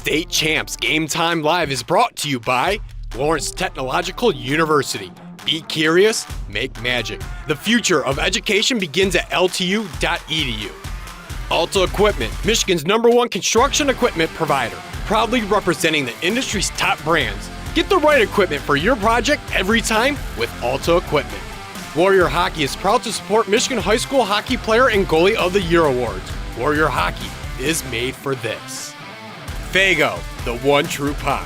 State Champs Game Time Live is brought to you by Lawrence Technological University. Be curious, make magic. The future of education begins at ltu.edu. Alta Equipment, Michigan's #1 construction equipment provider, proudly representing the industry's top brands. Get the right equipment for your project every time with Alta Equipment. Warrior Hockey is proud to support Michigan High School Hockey Player and Goalie of the Year awards. Warrior Hockey is made for this. Fago, the one true pie.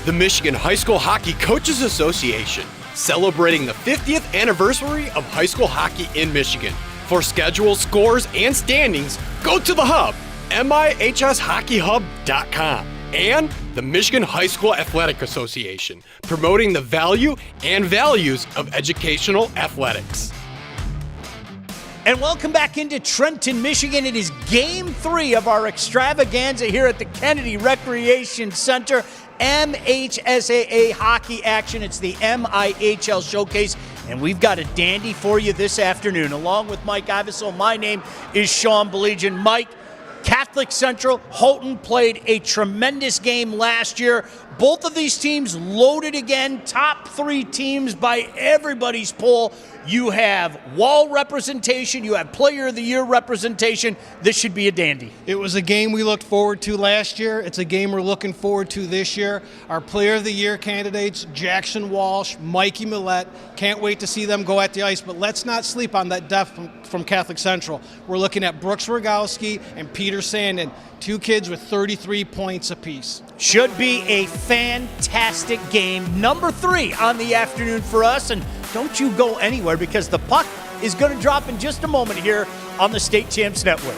The Michigan High School Hockey Coaches Association, celebrating the 50th anniversary of high school hockey in Michigan. For schedule, scores, and standings, go to the hub, MIHSHockeyHub.com. And the Michigan High School Athletic Association, promoting the value and values of educational athletics. And welcome back into Trenton, Michigan. It is Game 3 of our extravaganza here at the Kennedy Recreation Center. MHSAA hockey action. It's the MIHL Showcase, and we've got a dandy for you this afternoon. Along with Mike Iveso, my name is Sean Belegian. Mike, Catholic Central, Houghton played a tremendous game last year. Both of these teams loaded again, top 3 teams by everybody's poll. You have wall representation, you have player of the year representation. This should be a dandy. It was a game we looked forward to last year. It's a game we're looking forward to this year. Our player of the year candidates, Jackson Walsh, Mikey Millette. Can't wait to see them go at the ice, but let's not sleep on that depth from Catholic Central. We're looking at Brooks Rogowski and Peter Sandin, 2 kids with 33 points apiece. Should be a fantastic game. Number 3 on the afternoon for us, and don't you go anywhere because the puck is going to drop in just a moment here on the State Champs Network.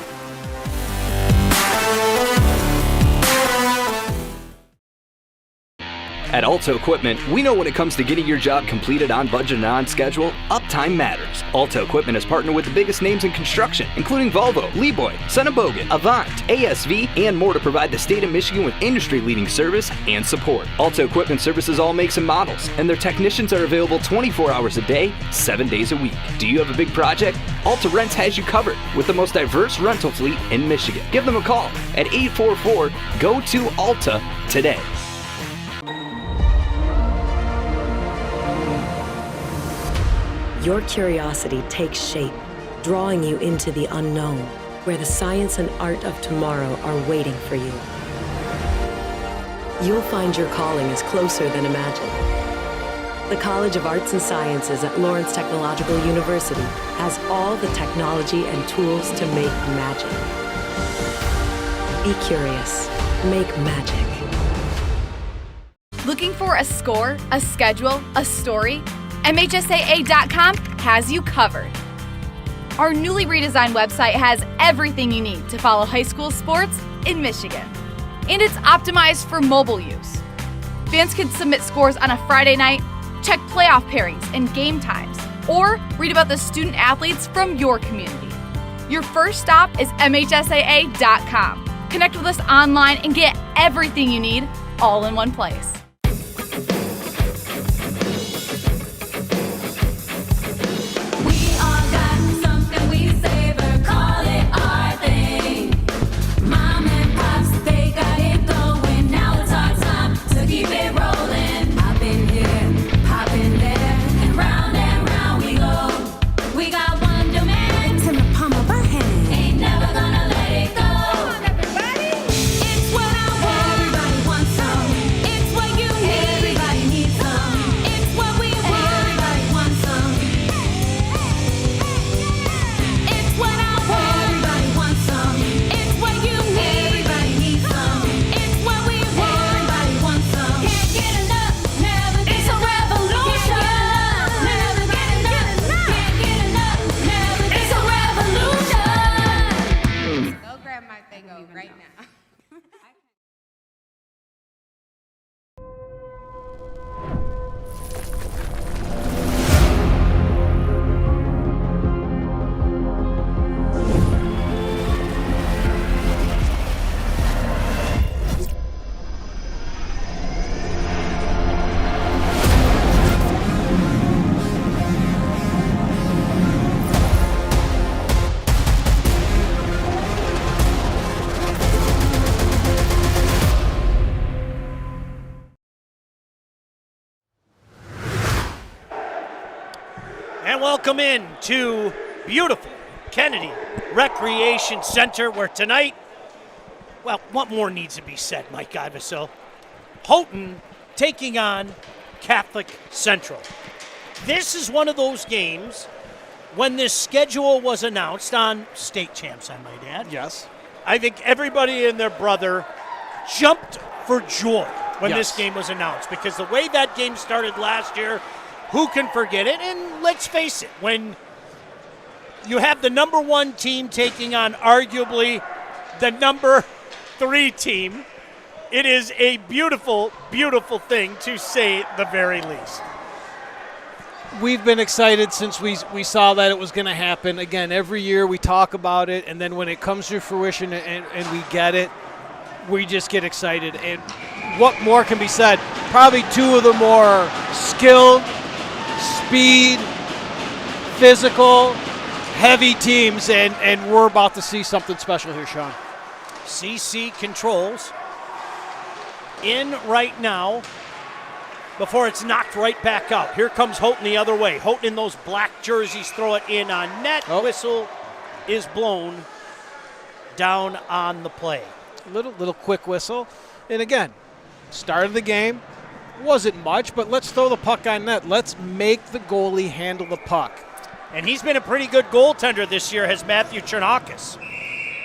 At Alta Equipment, we know when it comes to getting your job completed on budget and on schedule, uptime matters. Alta Equipment has partnered with the biggest names in construction, including Volvo, Leeboy, Sonnenbogen, Avant, ASV, and more to provide the state of Michigan with industry-leading service and support. Alta Equipment services all makes and models, and their technicians are available 24 hours a day, 7 days a week. Do you have a big project? Alta Rents has you covered with the most diverse rental fleet in Michigan. Give them a call at 844-GO-TO-ALTA today. Your curiosity takes shape, drawing you into the unknown, where the science and art of tomorrow are waiting for you. You'll find your calling is closer than imagined. The College of Arts and Sciences at Lawrence Technological University has all the technology and tools to make magic. Be curious. Make magic. Looking for a score, a schedule, a story? MHSAA.com has you covered. Our newly redesigned website has everything you need to follow high school sports in Michigan. And it's optimized for mobile use. Fans can submit scores on a Friday night, check playoff pairings and game times, or read about the student athletes from your community. Your first stop is MHSAA.com. Connect with us online and get everything you need all in one place. It's what And welcome in to beautiful Kennedy Recreation Center, where tonight, well, what more needs to be said, Mike Iveso? Houghton taking on Catholic Central. This is one of those games, when this schedule was announced on state champs, I might add. Yes. I think everybody and their brother jumped for joy when this game was announced, because the way that game started last year, who can forget it? And let's face it, when you have the number 1 team taking on arguably the number 3 team, it is a beautiful, beautiful thing, to say the very least. We've been excited since we saw that it was going to happen. Again, every year we talk about it, and then when it comes to fruition and we get it, we just get excited. And what more can be said? Probably 2 of the more skilled, speed, physical, heavy teams, and we're about to see something special here, Sean. CC controls in right now before it's knocked right back out. Here comes Houghton the other way. Houghton in those black jerseys throw it in on net. Whistle is blown down on the play. Little quick whistle. And again, start of the game, wasn't much, but let's throw the puck on net. Let's make the goalie handle the puck. And he's been a pretty good goaltender this year, has Matthew Chernakis.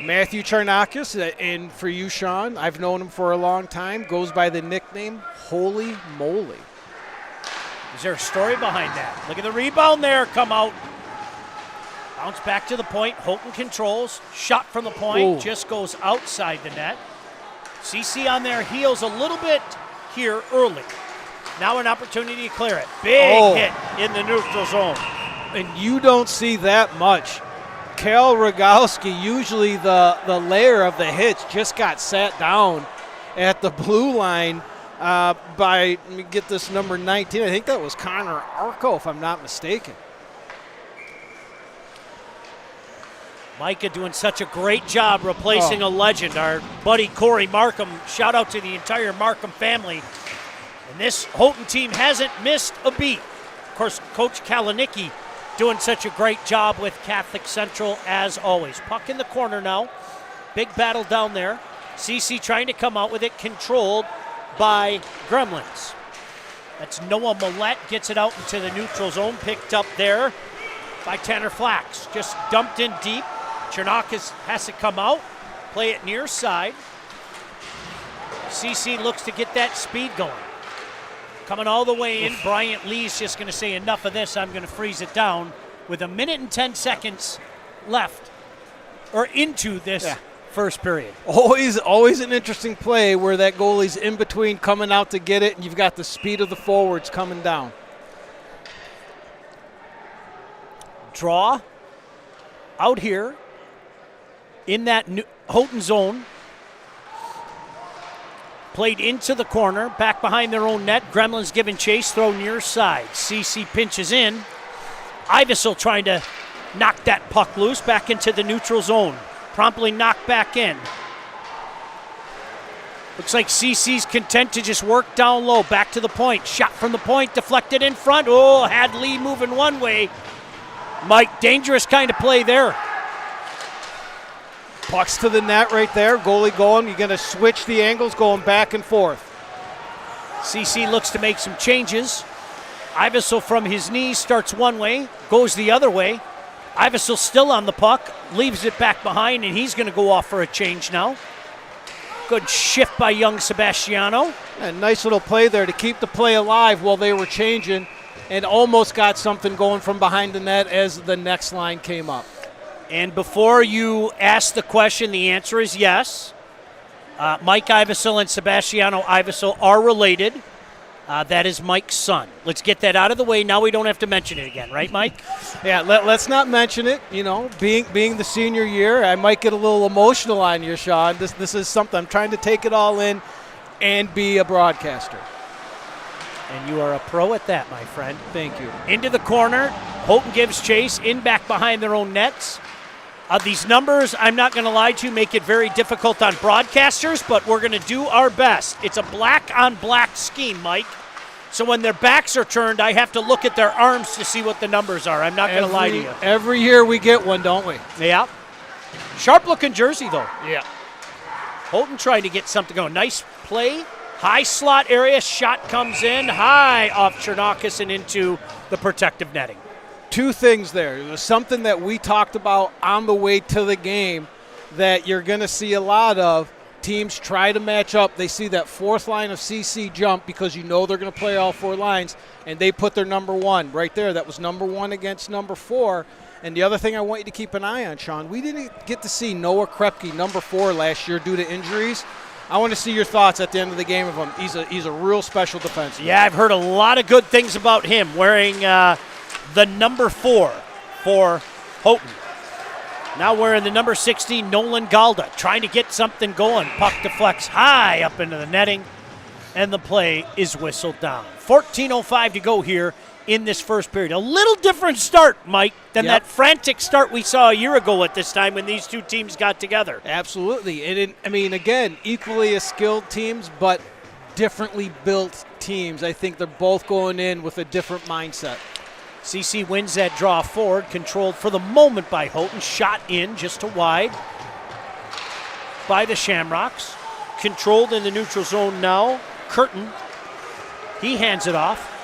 Matthew Chernakis, and for you, Sean, I've known him for a long time, goes by the nickname Holy Moly. Is there a story behind that? Look at the rebound there come out. Bounce back to the point. Houghton controls. Shot from the point. Just goes outside the net. CC on their heels a little bit here early. Now an opportunity to clear it. Big hit in the neutral zone. And you don't see that much. Cal Rogowski, usually the layer of the hits, just got sat down at the blue line by, let me get this, number 19. I think that was Connor Arco, if I'm not mistaken. Micah doing such a great job replacing a legend, our buddy Corey Markham. Shout out to the entire Markham family. And this Houghton team hasn't missed a beat. Of course, Coach Kalinicki doing such a great job with Catholic Central as always. Puck in the corner now. Big battle down there. CC trying to come out with it, controlled by Gremlins. That's Noah Millette, gets it out into the neutral zone, picked up there by Tanner Flax. Just dumped in deep. Chernakis has to come out, play it near side. CC looks to get that speed going. Coming all the way in, Bryant Lee's just going to say enough of this, I'm going to freeze it down, with 1 minute and 10 seconds left, or into this first period. Always an interesting play where that goalie's in between coming out to get it, and you've got the speed of the forwards coming down. Draw out here in that Houghton zone. Played into the corner, back behind their own net. Gremlins giving chase, throw near side. CC pinches in. Iveso trying to knock that puck loose, back into the neutral zone. Promptly knocked back in. Looks like CC's content to just work down low, back to the point. Shot from the point, deflected in front. Had Lee moving one way. Mike, dangerous kind of play there. Pucks to the net right there. Goalie going. You're going to switch the angles, going back and forth. CC looks to make some changes. Iveso from his knees starts one way, goes the other way. Iveso still on the puck, leaves it back behind, and he's going to go off for a change now. Good shift by young Sebastiano. A nice little play there to keep the play alive while they were changing, and almost got something going from behind the net as the next line came up. And before you ask the question, the answer is yes. Mike Iveso and Sebastiano Iveso are related. That is Mike's son. Let's get that out of the way. Now we don't have to mention it again, right, Mike? Yeah, let's not mention it. You know, being the senior year, I might get a little emotional on you, Sean. This is something. I'm trying to take it all in and be a broadcaster. And you are a pro at that, my friend. Thank you. Into the corner. Houghton gives chase. In back behind their own nets. These numbers, I'm not going to lie to you, make it very difficult on broadcasters, but we're going to do our best. It's a black-on-black scheme, Mike. So when their backs are turned, I have to look at their arms to see what the numbers are. I'm not going to lie to you. Every year we get one, don't we? Yeah. Sharp-looking jersey, though. Yeah. Houghton trying to get something going. Nice play. High slot area. Shot comes in high off Chernakis and into the protective netting. Two things there. It was something that we talked about on the way to the game that you're going to see a lot of. Teams try to match up. They see that fourth line of CC jump because you know they're going to play all four lines, and they put their number one right there. That was number one against number four. And the other thing I want you to keep an eye on, Sean, we didn't get to see Noah Krepke, number 4, last year due to injuries. I want to see your thoughts at the end of the game of him. He's a real special defenseman. Yeah, I've heard a lot of good things about him wearing the number 4 for Houghton. Now wearing the number 16, Nolan Galda, trying to get something going. Puck deflects high up into the netting, and the play is whistled down. 14:05 to go here in this first period. A little different start, Mike, than that frantic start we saw a year ago at this time when these two teams got together. Absolutely. And again, equally as skilled teams, but differently built teams. I think they're both going in with a different mindset. CC wins that draw forward, controlled for the moment by Houghton. Shot in just to wide by the Shamrocks. Controlled in the neutral zone now. Curtin, he hands it off.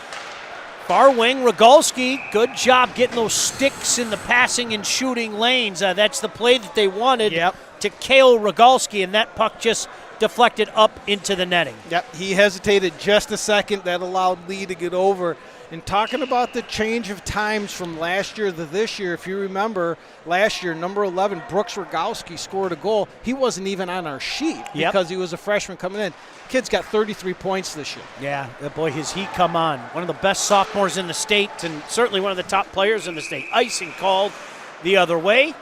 Far wing, Rogalski, good job getting those sticks in the passing and shooting lanes. That's the play that they wanted to KO Rogalski, and that puck just deflected up into the netting. Yep, he hesitated just a second. That allowed Lee to get over. And talking about the change of times from last year to this year, if you remember, last year, number 11, Brooks Rogalski scored a goal. He wasn't even on our sheet because he was a freshman coming in. Kid's got 33 points this year. Yeah, boy, his heat come on. One of the best sophomores in the state and certainly one of the top players in the state. Icing called the other way.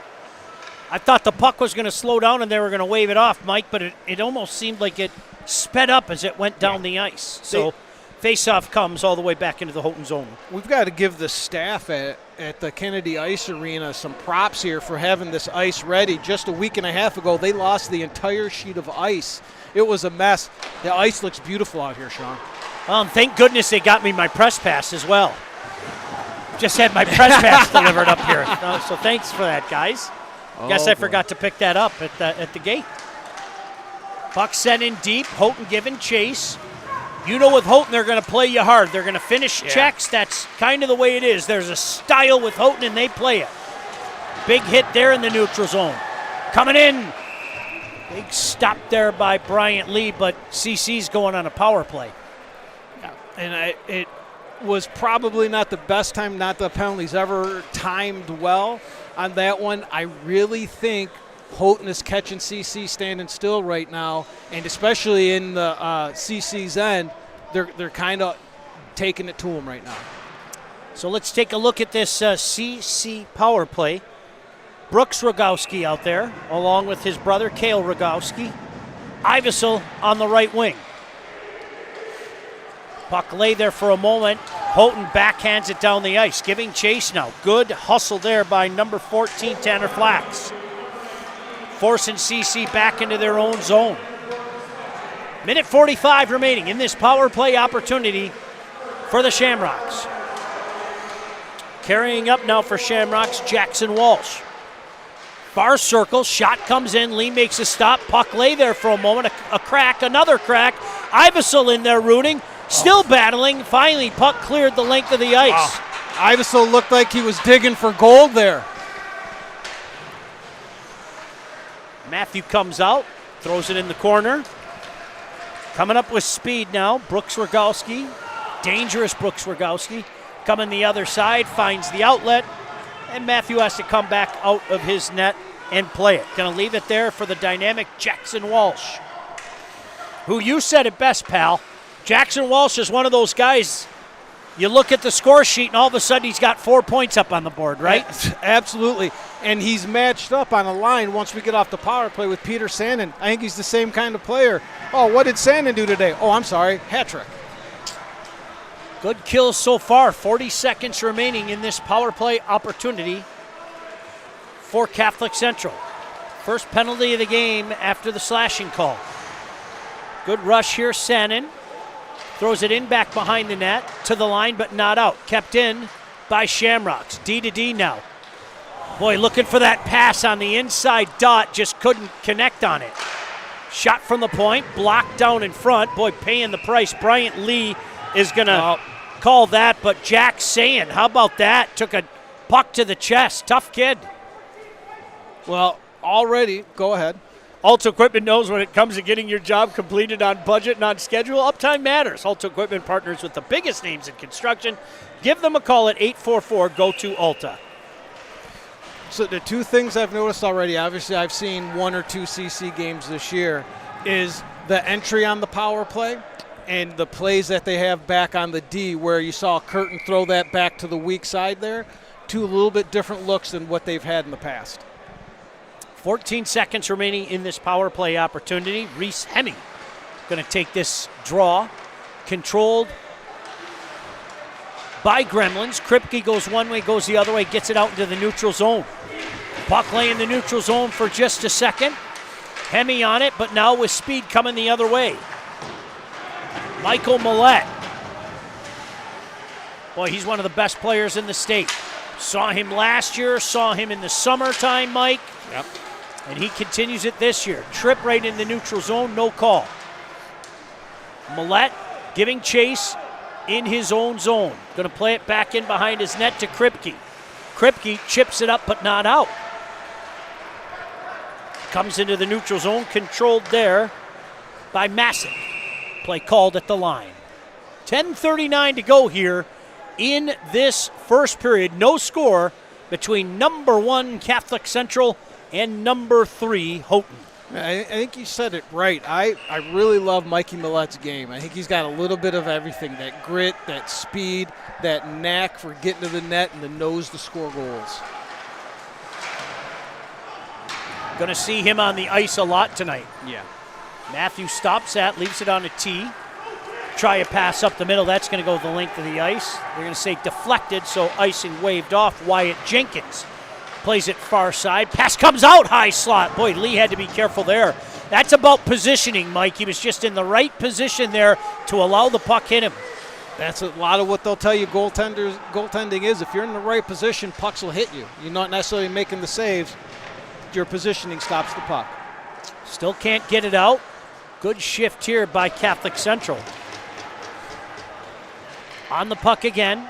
I thought the puck was going to slow down and they were going to wave it off, Mike, but it almost seemed like it sped up as it went down the ice. So face-off comes all the way back into the Houghton zone. We've got to give the staff at the Kennedy Ice Arena some props here for having this ice ready. Just a week and a half ago, they lost the entire sheet of ice. It was a mess. The ice looks beautiful out here, Sean. Thank goodness they got me my press pass as well. Just had my press pass delivered up here. So thanks for that, guys. Guess I forgot to pick that up at the gate. Puck sent in deep. Houghton giving chase. You know with Houghton, they're going to play you hard. They're going to finish checks. That's kind of the way it is. There's a style with Houghton, and they play it. Big hit there in the neutral zone. Coming in. Big stop there by Bryant Lee, but CC's going on a power play. And it was probably not the best time, not the penalties ever timed well on that one. I really think Houghton is catching CC standing still right now, and especially in the CC's end, they're kind of taking it to him right now. So let's take a look at this CC power play. Brooks Rogalski out there, along with his brother, Cale Rogalski. Ivesel on the right wing. Puck lay there for a moment. Houghton backhands it down the ice, giving chase now. Good hustle there by number 14, Tanner Flax. Forcing CC back into their own zone. Minute 45 remaining in this power play opportunity for the Shamrocks. Carrying up now for Shamrocks, Jackson Walsh. Far circle, shot comes in, Lee makes a stop, puck lay there for a moment, a crack, another crack. Ivesel in there rooting, still battling, finally puck cleared the length of the ice. Ivesel looked like he was digging for gold there. Matthew comes out, throws it in the corner. Coming up with speed now, Brooks Rogalski, dangerous Brooks Rogalski. Coming the other side, finds the outlet, and Matthew has to come back out of his net and play it. Gonna leave it there for the dynamic Jackson Walsh, who you said it best, pal. Jackson Walsh is one of those guys, you look at the score sheet and all of a sudden he's got 4 points up on the board, right? Absolutely. And he's matched up on a line once we get off the power play with Peter Sandin. I think he's the same kind of player. Oh, what did Sandin do today? Oh, I'm sorry, hat trick. Good kills so far. 40 seconds remaining in this power play opportunity for Catholic Central. First penalty of the game after the slashing call. Good rush here, Sandin. Throws it in back behind the net to the line, but not out. Kept in by Shamrocks. D to D now. Boy, looking for that pass on the inside dot, just couldn't connect on it. Shot from the point, blocked down in front. Boy, paying the price. Bryant Lee is going to call that, but Jack saying, how about that? Took a puck to the chest. Tough kid. Well, already, go ahead. Alto Equipment knows when it comes to getting your job completed on budget and on schedule, uptime matters. Alto Equipment partners with the biggest names in construction. Give them a call at 844-GO-TO-ALTA. So the two things I've noticed already, obviously I've seen 1 or 2 CC games this year, is the entry on the power play and the plays that they have back on the D, where you saw Curtin throw that back to the weak side there. 2 a little bit different looks than what they've had in the past. 14 seconds remaining in this power play opportunity. Reese Hemme going to take this draw. Controlled by Gremlins. Kripke goes one way, goes the other way, gets it out into the neutral zone. Puck lay in the neutral zone for just a second. Hemme on it, but now with speed coming the other way. Michael Millette. Boy, he's one of the best players in the state. Saw him last year, saw him in the summertime, Mike. Yep. And he continues it this year. Trip right in the neutral zone, no call. Millette giving chase in his own zone. Going to play it back in behind his net to Kripke. Kripke chips it up, but not out. Comes into the neutral zone, controlled there by Massick. Play called at the line. 10:39 to go here in this first period. No score between number 1 Catholic Central and number 3 Houghton. I think you said it right. I really love Mikey Millette's game. I think he's got a little bit of everything, that grit, that speed, that knack for getting to the net and the nose to score goals. Going to see him on the ice a lot tonight. Yeah. Matthew stops that, leaves it on a tee. Try a pass up the middle. That's going to go the length of the ice. They're going to say deflected, so icing waved off. Wyatt Jenkins plays it far side. Pass comes out, high slot. Boy, Lee had to be careful there. That's about positioning, Mike. He was just in the right position there to allow the puck hit him. That's a lot of what they'll tell you goaltending is. If you're in the right position, pucks will hit you. You're not necessarily making the saves. Your positioning stops the puck. Still can't get it out. Good shift here by Catholic Central. On the puck again.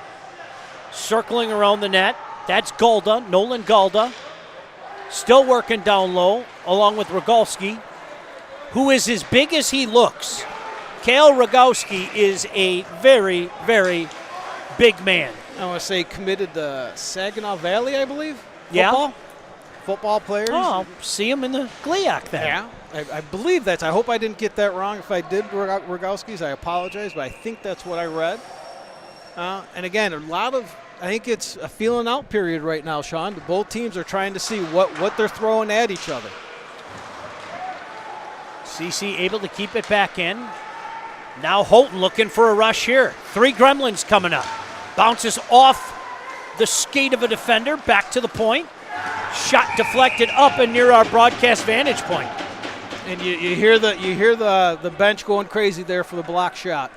Circling around the net. That's Galda, Nolan Galda. Still working down low, along with Rogalski, who is as big as he looks. Kale Rogalski is a very, very big man. I want to say committed to Saginaw Valley, I believe. Yeah. Football players. Oh, I'll see him in the GLIAC then. Yeah, I believe that's. I hope I didn't get that wrong. If I did, Rogalski's, I apologize, but I think that's what I read. And again, I think it's a feeling out period right now, Sean. Both teams are trying to see what they're throwing at each other. CC able to keep it back in. Now Houghton looking for a rush here. 3 Gremlins coming up. Bounces off the skate of a defender, back to the point. Shot deflected up and near our broadcast vantage point. And you hear the bench going crazy there for the block shot.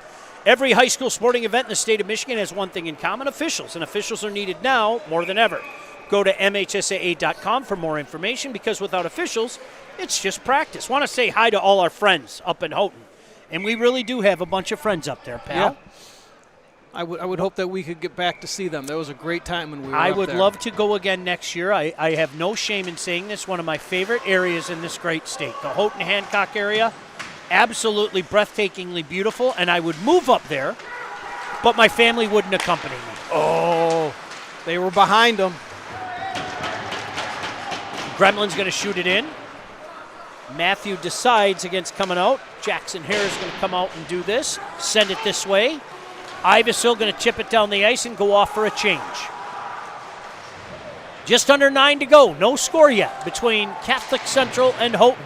Every high school sporting event in the state of Michigan has one thing in common: officials. And officials are needed now more than ever. Go to MHSAA.com for more information, because without officials, it's just practice. Want to say hi to all our friends up in Houghton. And we really do have a bunch of friends up there, pal. Yeah. I would hope that we could get back to see them. That was a great time when we were I up would there. love to go again next year. I have no shame in saying this. One of my favorite areas in this great state. The Houghton-Hancock area, absolutely breathtakingly beautiful, and I would move up there, but my family wouldn't accompany me. Oh, they were behind them. Gremlin's going to shoot it in. Matthew decides against coming out. Jackson Hare is going to come out and do this. Send it this way. Ivesil going to chip it down the ice and go off for a change. Just under 9 to go. No score yet between Catholic Central and Houghton.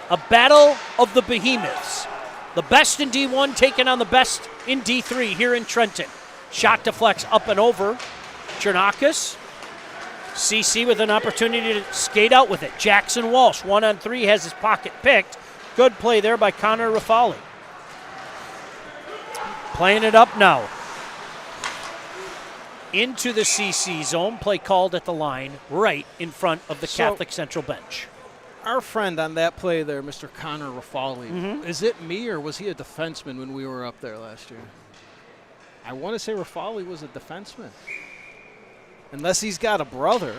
A battle of the behemoths. The best in D1 taking on the best in D3 here in Trenton. Shot deflects up and over. Chernakis. CC with an opportunity to skate out with it. Jackson Walsh, 1-on-3, has his pocket picked. Good play there by Connor Rafali. Playing it up now. Into the CC zone. Play called at the line right in front of the Catholic Central bench. Our friend on that play there, Mr. Connor Rafali, is it me or was he a defenseman when we were up there last year? I want to say Rafali was a defenseman. Unless he's got a brother.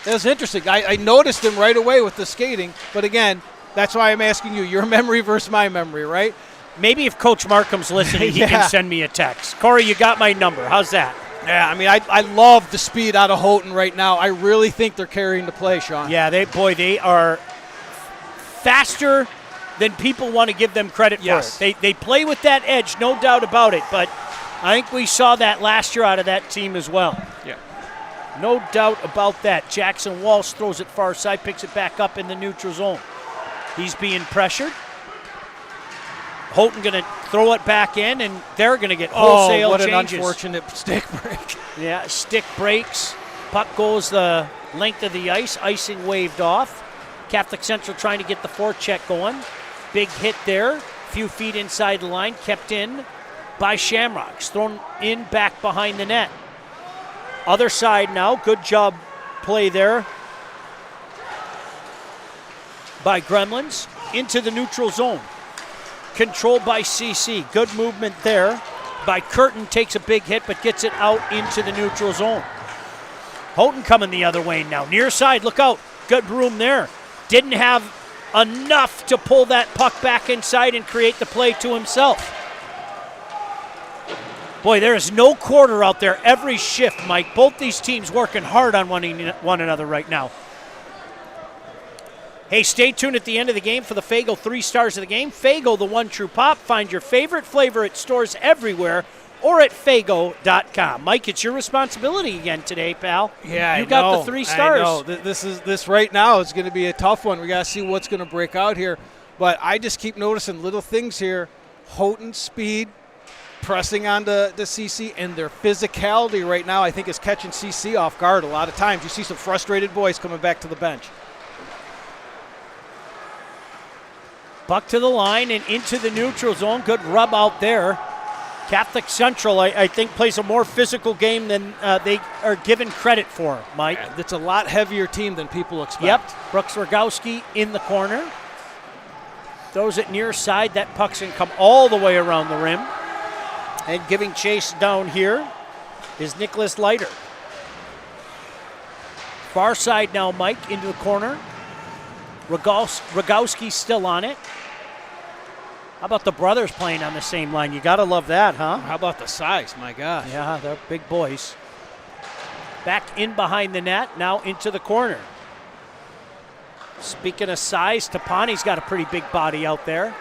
That was interesting. I noticed him right away with the skating, but again, that's why I'm asking you, your memory versus my memory, right? Maybe if Coach Markham's listening, he can send me a text. Corey, you got my number. How's that? Yeah, I mean, I love the speed out of Houghton right now. I really think they're carrying the play, Sean. Yeah, they are faster than people want to give them credit for. They play with that edge, no doubt about it, but I think we saw that last year out of that team as well. Yeah. No doubt about that. Jackson Walsh throws it far side, picks it back up in the neutral zone. He's being pressured. Houghton going to throw it back in, and they're going to get wholesale what changes. An unfortunate stick break. Yeah, stick breaks. Puck goes the length of the ice. Icing waved off. Catholic Central trying to get the forecheck going. Big hit there. Few feet inside the line. Kept in by Shamrocks. Thrown in back behind the net. Other side now. Good job play there by Gremlins. Into the neutral zone. Controlled by CC. Good movement there by Curtin. Takes a big hit but gets it out into the neutral zone. Houghton coming the other way now. Near side, look out. Good room there. Didn't have enough to pull that puck back inside and create the play to himself. Boy, there is no quarter out there every shift, Mike. Both these teams working hard on one another right now. Hey, stay tuned at the end of the game for the Fagel 3 stars of the game. Fagel, the one true pop. Find your favorite flavor at stores everywhere or at Fagel.com. Mike, it's your responsibility again today, pal. Yeah, you got the 3 stars. I know. This right now is going to be a tough one. We got to see what's going to break out here. But I just keep noticing little things here. Houghton speed, pressing on the CC, and their physicality right now I think is catching CC off guard a lot of times. You see some frustrated boys coming back to the bench. Buck to the line and into the neutral zone. Good rub out there. Catholic Central, I think, plays a more physical game than they are given credit for, Mike. Yeah, it's a lot heavier team than people expect. Yep. Brooks Rogowski in the corner. Throws it near side. That puck's going to come all the way around the rim. And giving chase down here is Nicholas Leiter. Far side now, Mike, into the corner. Rogowski still on it. How about the brothers playing on the same line? You got to love that, huh? How about the size? My gosh. Yeah, they're big boys. Back in behind the net, now into the corner. Speaking of size, Tapani's got a pretty big body out there.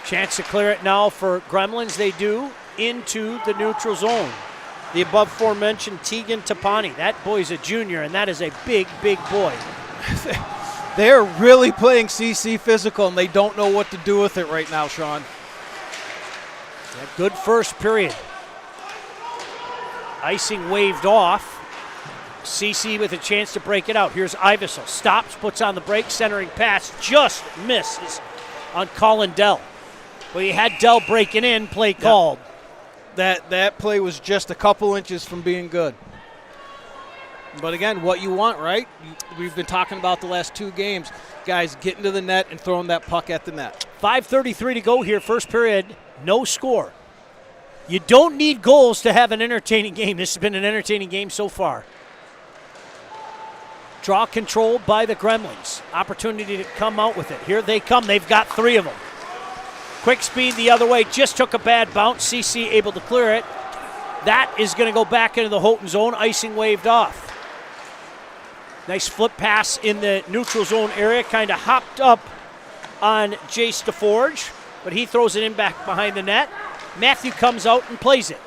Chance to clear it now for Gremlins. They do into the neutral zone. The above aforementioned Tegan Tapani. That boy's a junior, and that is a big, big boy. They're really playing CC physical, and they don't know what to do with it right now, Sean. Yeah, good first period. Icing waved off. CC with a chance to break it out. Here's Iversel. Stops, puts on the brake, centering pass. Just misses on Colin Dell. Well, you had Dell breaking in, play called. That play was just a couple inches from being good. But again, what you want, right? We've been talking about the last 2 games. Guys getting to the net and throwing that puck at the net. 5:33 to go here, first period, no score. You don't need goals to have an entertaining game. This has been an entertaining game so far. Draw controlled by the Gremlins. Opportunity to come out with it. Here they come. They've got 3 of them. Quick speed the other way. Just took a bad bounce. CC able to clear it. That is going to go back into the Houghton zone. Icing waved off. Nice flip pass in the neutral zone area. Kind of hopped up on Jace DeForge, but he throws it in back behind the net. Matthew comes out and plays it.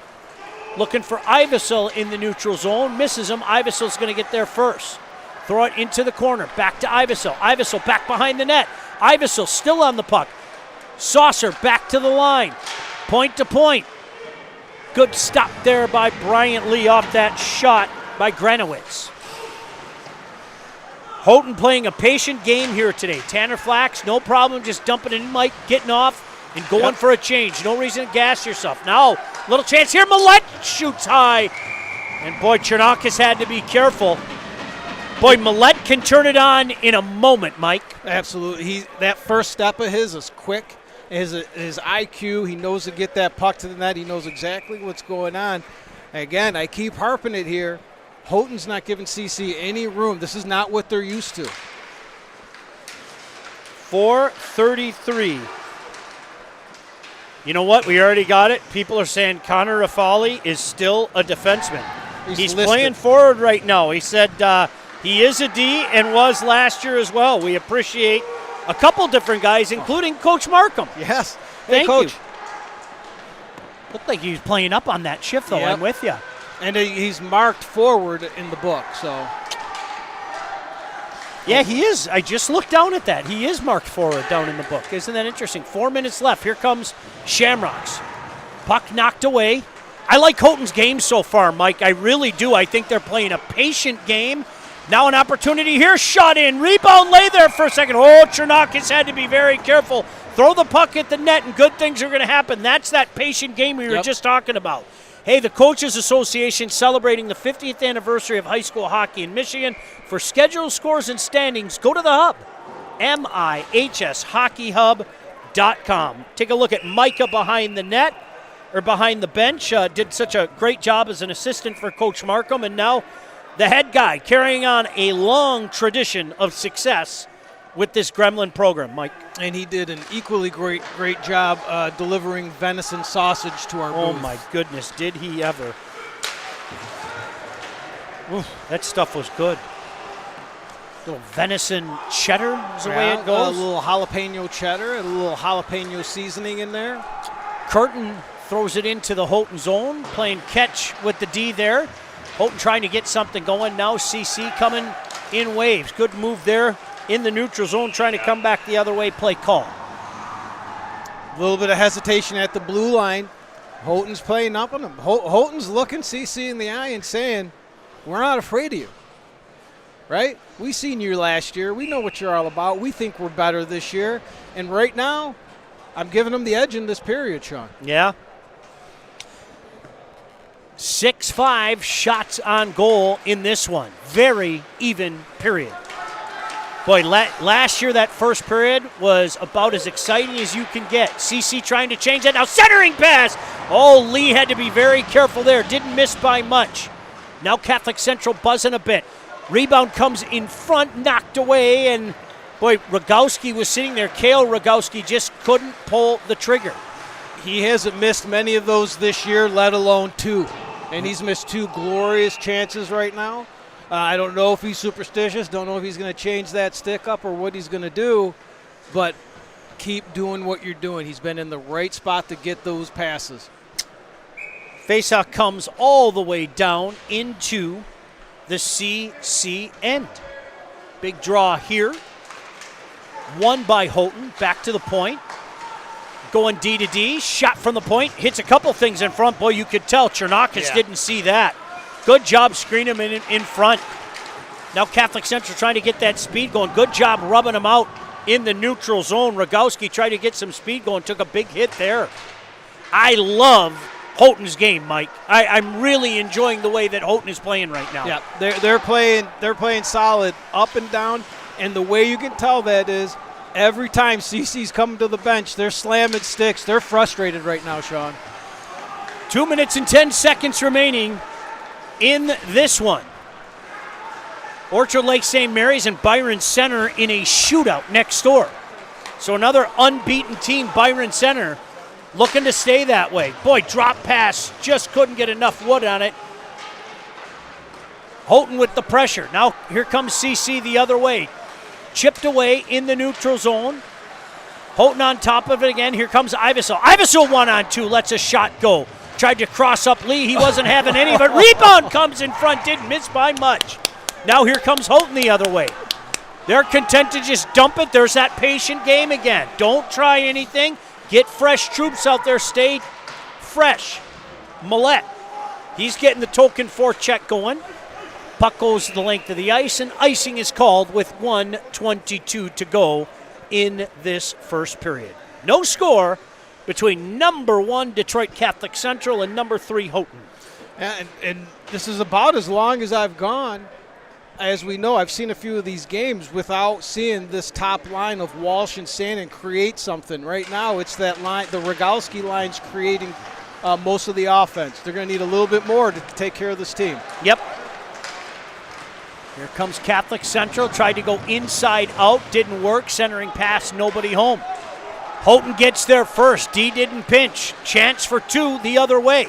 Looking for Iversel in the neutral zone. Misses him. Iversel's going to get there first. Throw it into the corner. Back to Iversel. Iversel back behind the net. Iversel still on the puck. Saucer back to the line. Point to point. Good stop there by Bryant Lee off that shot by Granowitz. Houghton playing a patient game here today. Tanner Flax, no problem, just dumping it in, Mike, getting off, and going for a change. No reason to gas yourself. Now, little chance here. Millett shoots high. And boy, Chernakis had to be careful. Boy, Millett can turn it on in a moment, Mike. Absolutely. That first step of his is quick. His IQ, he knows to get that puck to the net. He knows exactly what's going on. Again, I keep harping it here. Houghton's not giving CC any room. This is not what they're used to. 4:33. You know what? We already got it. People are saying Connor Rafali is still a defenseman. He's playing forward right now. He said he is a D and was last year as well. We appreciate a couple different guys, including Coach Markham. Yes. Thank Coach. you. Looked like he was playing up on that shift, though. Yep. I'm with you. And he's marked forward in the book, so. Yeah, he is. I just looked down at that. He is marked forward down in the book. Isn't that interesting? 4 minutes left. Here comes Shamrocks. Puck knocked away. I like Houghton's game so far, Mike. I really do. I think they're playing a patient game. Now an opportunity here. Shot in. Rebound. Lay there for a second. Oh, Chernakis had to be very careful. Throw the puck at the net and good things are going to happen. That's that patient game we were just talking about. Hey, the Coaches Association celebrating the 50th anniversary of high school hockey in Michigan. For schedule, scores, and standings, go to the hub, MIHSHockeyHub.com. Take a look at Micah behind the net, or behind the bench. Did such a great job as an assistant for Coach Markham, and now the head guy carrying on a long tradition of success with this Gremlin program, Mike. And he did an equally great job delivering venison sausage to our booth. Oh, my goodness, did he ever. Ooh, that stuff was good. Little venison cheddar is the way it goes. A little jalapeno cheddar and a little jalapeno seasoning in there. Curtin throws it into the Houghton zone, playing catch with the D there. Houghton trying to get something going. Now CC coming in waves. Good move there in the neutral zone, trying to come back the other way. Play call. A little bit of hesitation at the blue line. Houghton's playing up on him. Houghton's looking CC in the eye and saying, we're not afraid of you. Right? We seen you last year. We know what you're all about. We think we're better this year. And right now, I'm giving them the edge in this period, Sean. Yeah. 6-5 shots on goal in this one. Very even period. Boy, last year that first period was about as exciting as you can get. CC trying to change that. Now centering pass. Oh, Lee had to be very careful there. Didn't miss by much. Now Catholic Central buzzing a bit. Rebound comes in front, knocked away, and boy, Rogowski was sitting there. Cale Rogowski just couldn't pull the trigger. He hasn't missed many of those this year, let alone two. And he's missed two glorious chances right now. I don't know if he's superstitious, don't know if he's going to change that stick up or what he's going to do, but keep doing what you're doing. He's been in the right spot to get those passes. Faceoff comes all the way down into the CC end. Big draw here. Won by Houghton. Back to the point. Going D to D. Shot from the point. Hits a couple things in front. Boy, you could tell Chernakis didn't see that. Good job screening him in front. Now Catholic Central trying to get that speed going. Good job rubbing him out in the neutral zone. Rogowski tried to get some speed going. Took a big hit there. I love Houghton's game, Mike. I'm really enjoying the way that Houghton is playing right now. Yeah, they're playing solid up and down, and the way you can tell that is every time CC's coming to the bench, they're slamming sticks. They're frustrated right now, Sean. 2 minutes and 10 seconds remaining in this one. Orchard Lake St. Mary's and Byron Center in a shootout next door. So another unbeaten team, Byron Center, looking to stay that way. Boy, drop pass, just couldn't get enough wood on it. Houghton with the pressure. Now here comes CC the other way. Chipped away in the neutral zone. Houghton on top of it again. Here comes Iversel. Iversel 1-on-2, lets a shot go. Tried to cross up Lee. He wasn't having any of it. Rebound comes in front. Didn't miss by much. Now here comes Houghton the other way. They're content to just dump it. There's that patient game again. Don't try anything. Get fresh troops out there. Stay fresh. Millett. He's getting the token forecheck going. Puck goes the length of the ice, and icing is called with 1:22 to go in this first period. No score, between number 1 Detroit Catholic Central and number 3 Houghton. And this is about as long as I've gone. As we know, I've seen a few of these games without seeing this top line of Walsh and Sandin create something. Right now, it's that line, the Rogowski line's creating most of the offense. They're going to need a little bit more to take care of this team. Yep. Here comes Catholic Central. Tried to go inside out. Didn't work. Centering pass. Nobody home. Houghton gets there first. D didn't pinch. Chance for 2 the other way.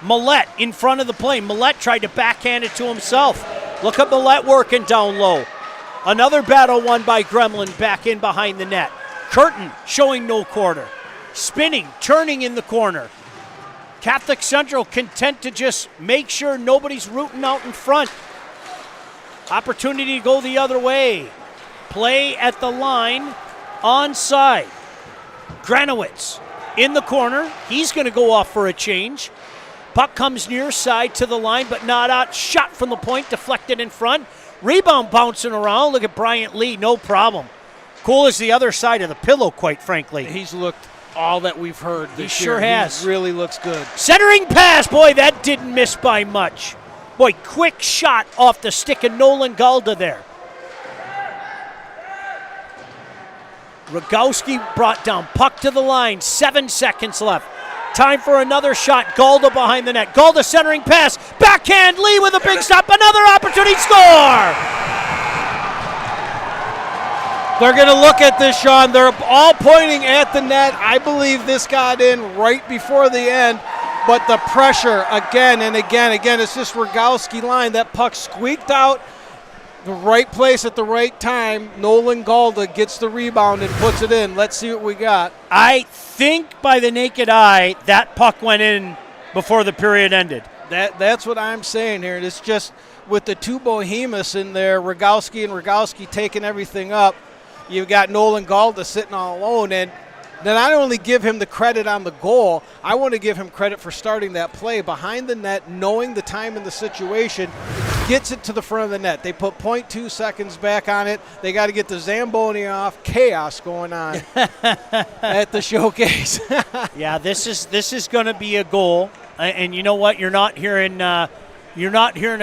Millette in front of the play. Millette tried to backhand it to himself. Look at Millette working down low. Another battle won by Gremlin back in behind the net. Curtin showing no quarter. Spinning, turning in the corner. Catholic Central content to just make sure nobody's rooting out in front. Opportunity to go the other way. Play at the line, onside. Granowitz in the corner. He's going to go off for a change. Puck comes near side to the line, but not out. Shot from the point, deflected in front. Rebound bouncing around. Look at Bryant Lee, no problem. Cool as the other side of the pillow, quite frankly. He's looked all that we've heard this year. He sure has. He really looks good. Centering pass, boy, that didn't miss by much. Boy, quick shot off the stick of Nolan Galda there. Rogowski brought down, puck to the line, 7 seconds left. Time for another shot, Galda behind the net. Galda centering pass, backhand, Lee with a big stop, another opportunity, score! They're going to look at this, Sean. They're all pointing at the net. I believe this got in right before the end, but the pressure again and again, it's this Rogowski line. That puck squeaked out the right place at the right time. Nolan Galda gets the rebound and puts it in. Let's see what we got. I think by the naked eye, that puck went in before the period ended. That's what I'm saying here. It's just with the 2 behemoths in there, Rogowski taking everything up. You've got Nolan Galda sitting all alone, and then I don't only give him the credit on the goal, I want to give him credit for starting that play behind the net, knowing the time and the situation, gets it to the front of the net. They put 0.2 seconds back on it. They got to get the Zamboni off. Chaos going on at the showcase. Yeah, this is going to be a goal, and you know what? You're not hearing a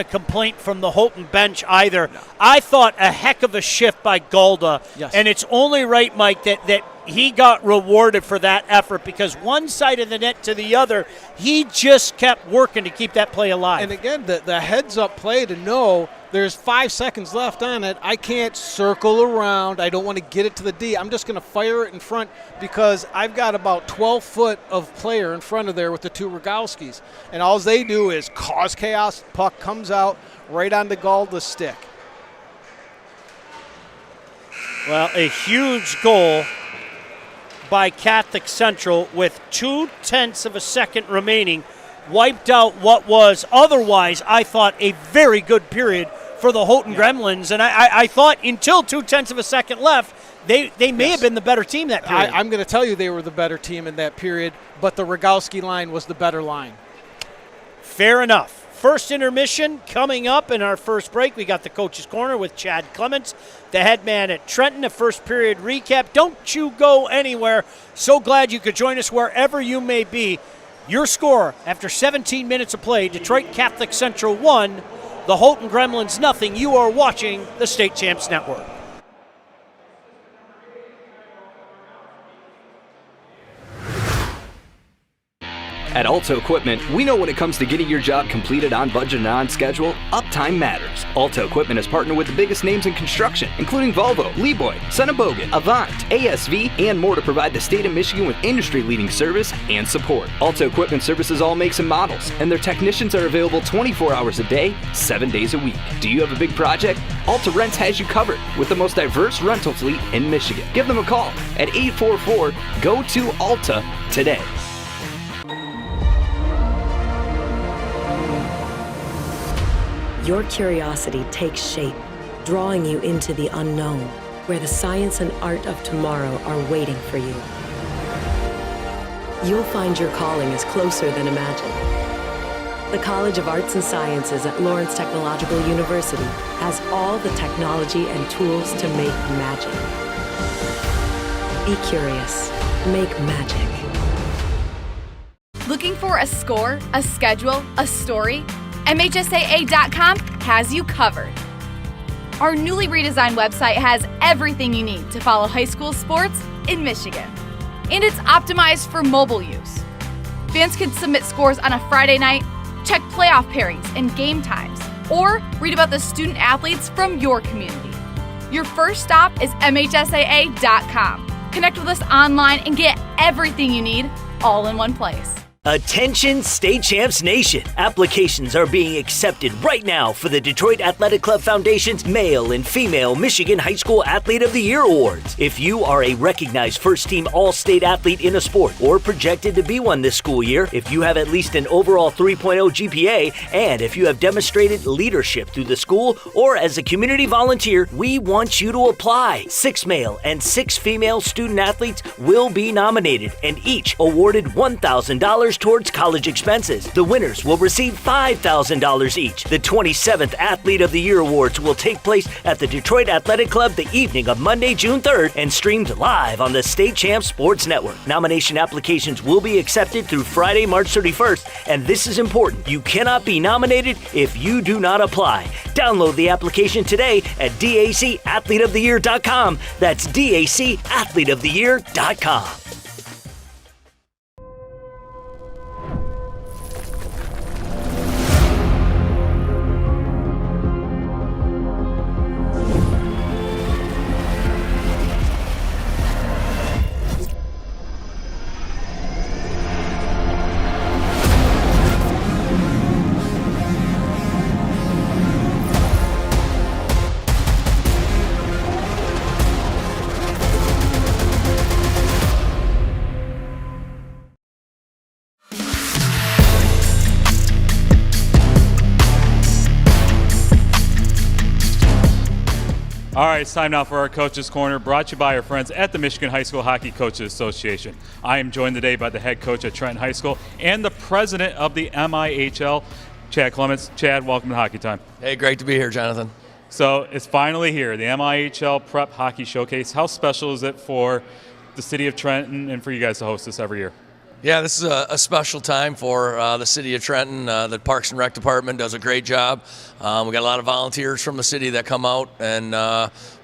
complaint from the Houghton bench either. No. I thought a heck of a shift by Galda, yes. And it's only right, Mike, that he got rewarded for that effort because one side of the net to the other, he just kept working to keep that play alive. And again, the heads-up play to know there's 5 seconds left on it. I can't circle around. I don't want to get it to the D. I'm just going to fire it in front because I've got about 12 foot of player in front of there with the 2 Rogowskis. And all they do is cause chaos. Puck comes out right on the Galda's stick. Well, a huge goal by Catholic Central with 0.2 of a second remaining. Wiped out what was otherwise, I thought, a very good period for the Houghton Gremlins. And I thought until 0.2 of a second left, they may have been the better team that period. I'm going to tell you they were the better team in that period, but the Rogowski line was the better line. Fair enough. First intermission coming up in our first break. We got the Coach's Corner with Chad Clements, the head man at Trenton. A first period recap. Don't you go anywhere. So glad you could join us wherever you may be. Your score after 17 minutes of play, Detroit Catholic Central 1, the Houghton Gremlins nothing. You are watching the State Champs Network. At Alto Equipment, we know when it comes to getting your job completed on budget and on schedule, uptime matters. Alto Equipment has partnered with the biggest names in construction, including Volvo, Leeboy, Bogan, Avant, ASV, and more to provide the state of Michigan with industry-leading service and support. Alto Equipment services all makes and models, and their technicians are available 24 hours a day, 7 days a week. Do you have a big project? Alta Rents has you covered with the most diverse rental fleet in Michigan. Give them a call at 844-GO-TO-ALTA today. Your curiosity takes shape, drawing you into the unknown, where the science and art of tomorrow are waiting for you. You'll find your calling is closer than imagined. The College of Arts and Sciences at Lawrence Technological University has all the technology and tools to make magic. Be curious, make magic. Looking for a score, a schedule, a story? MHSAA.com has you covered. Our newly redesigned website has everything you need to follow high school sports in Michigan. And it's optimized for mobile use. Fans can submit scores on a Friday night, check playoff pairings and game times, or read about the student athletes from your community. Your first stop is MHSAA.com. Connect with us online and get everything you need all in one place. Attention State Champs Nation! Applications are being accepted right now for the Detroit Athletic Club Foundation's Male and Female Michigan High School Athlete of the Year Awards. If you are a recognized first-team All-State athlete in a sport or projected to be one this school year, if you have at least an overall 3.0 GPA, and if you have demonstrated leadership through the school or as a community volunteer, we want you to apply. 6 male and 6 female student athletes will be nominated and each awarded $1,000 towards college expenses. The winners will receive $5,000 each. The 27th Athlete of the Year Awards will take place at the Detroit Athletic Club the evening of Monday, June 3rd, and streamed live on the State Champs Sports Network. Nomination applications will be accepted through Friday, March 31st, and this is important. You cannot be nominated if you do not apply. Download the application today at dacathleteoftheyear.com. That's dacathleteoftheyear.com. All right, it's time now for our Coach's Corner, brought to you by our friends at the Michigan High School Hockey Coaches Association. I am joined today by the head coach at Trenton High School and the president of the MIHL, Chad Clements. Chad, welcome to Hockey Time. Hey, great to be here, Jonathan. So it's finally here, the MIHL Prep Hockey Showcase. How special is it for the city of Trenton and for you guys to host this every year? Yeah, this is a special time for the city of Trenton. The Parks and Rec Department does a great job. We got a lot of volunteers from the city that come out and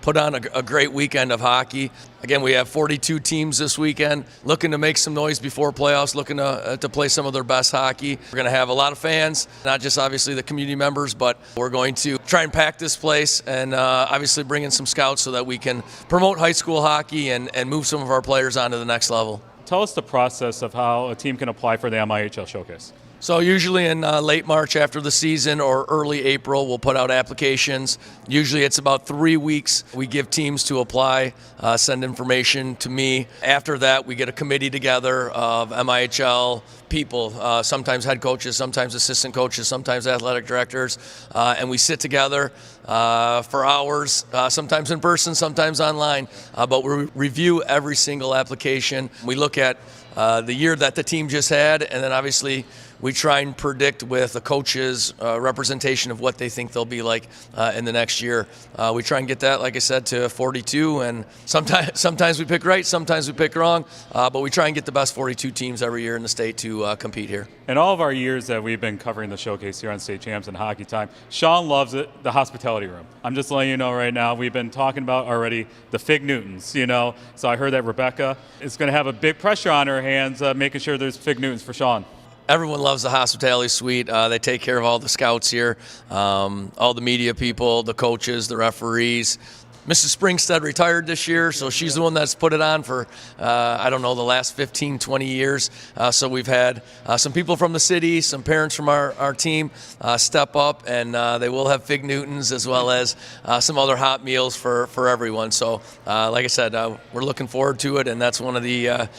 put on a great weekend of hockey. Again, we have 42 teams this weekend looking to make some noise before playoffs, looking to play some of their best hockey. We're going to have a lot of fans, not just obviously the community members, but we're going to try and pack this place and obviously bring in some scouts so that we can promote high school hockey and move some of our players on to the next level. Tell us the process of how a team can apply for the MIHL Showcase. So usually in late March after the season or early April, we'll put out applications. Usually it's about 3 weeks. We give teams to apply, send information to me. After that, we get a committee together of MIHL people, sometimes head coaches, sometimes assistant coaches, sometimes athletic directors, and we sit together for hours, sometimes in person, sometimes online, but we review every single application. We look at the year that the team just had, and then obviously we try and predict with the coaches' representation of what they think they'll be like in the next year. We try and get that, like I said, to 42, and sometimes we pick right, sometimes we pick wrong, but we try and get the best 42 teams every year in the state to compete here. In all of our years that we've been covering the showcase here on State Champs and Hockey Time, Sean loves it, the hospitality room. I'm just letting you know right now, we've been talking about already the Fig Newtons, you know. So I heard that Rebecca is going to have a big pressure on her hands making sure there's Fig Newtons for Sean. Everyone loves the hospitality suite. They take care of all the scouts here, all the media people, the coaches, the referees. Mrs. Springstead retired this year, so she's the one that's put it on for, I don't know, the last 15, 20 years. So we've had some people from the city, some parents from our team step up, and they will have Fig Newtons as well as some other hot meals for everyone. So like I said, we're looking forward to it, and that's one of the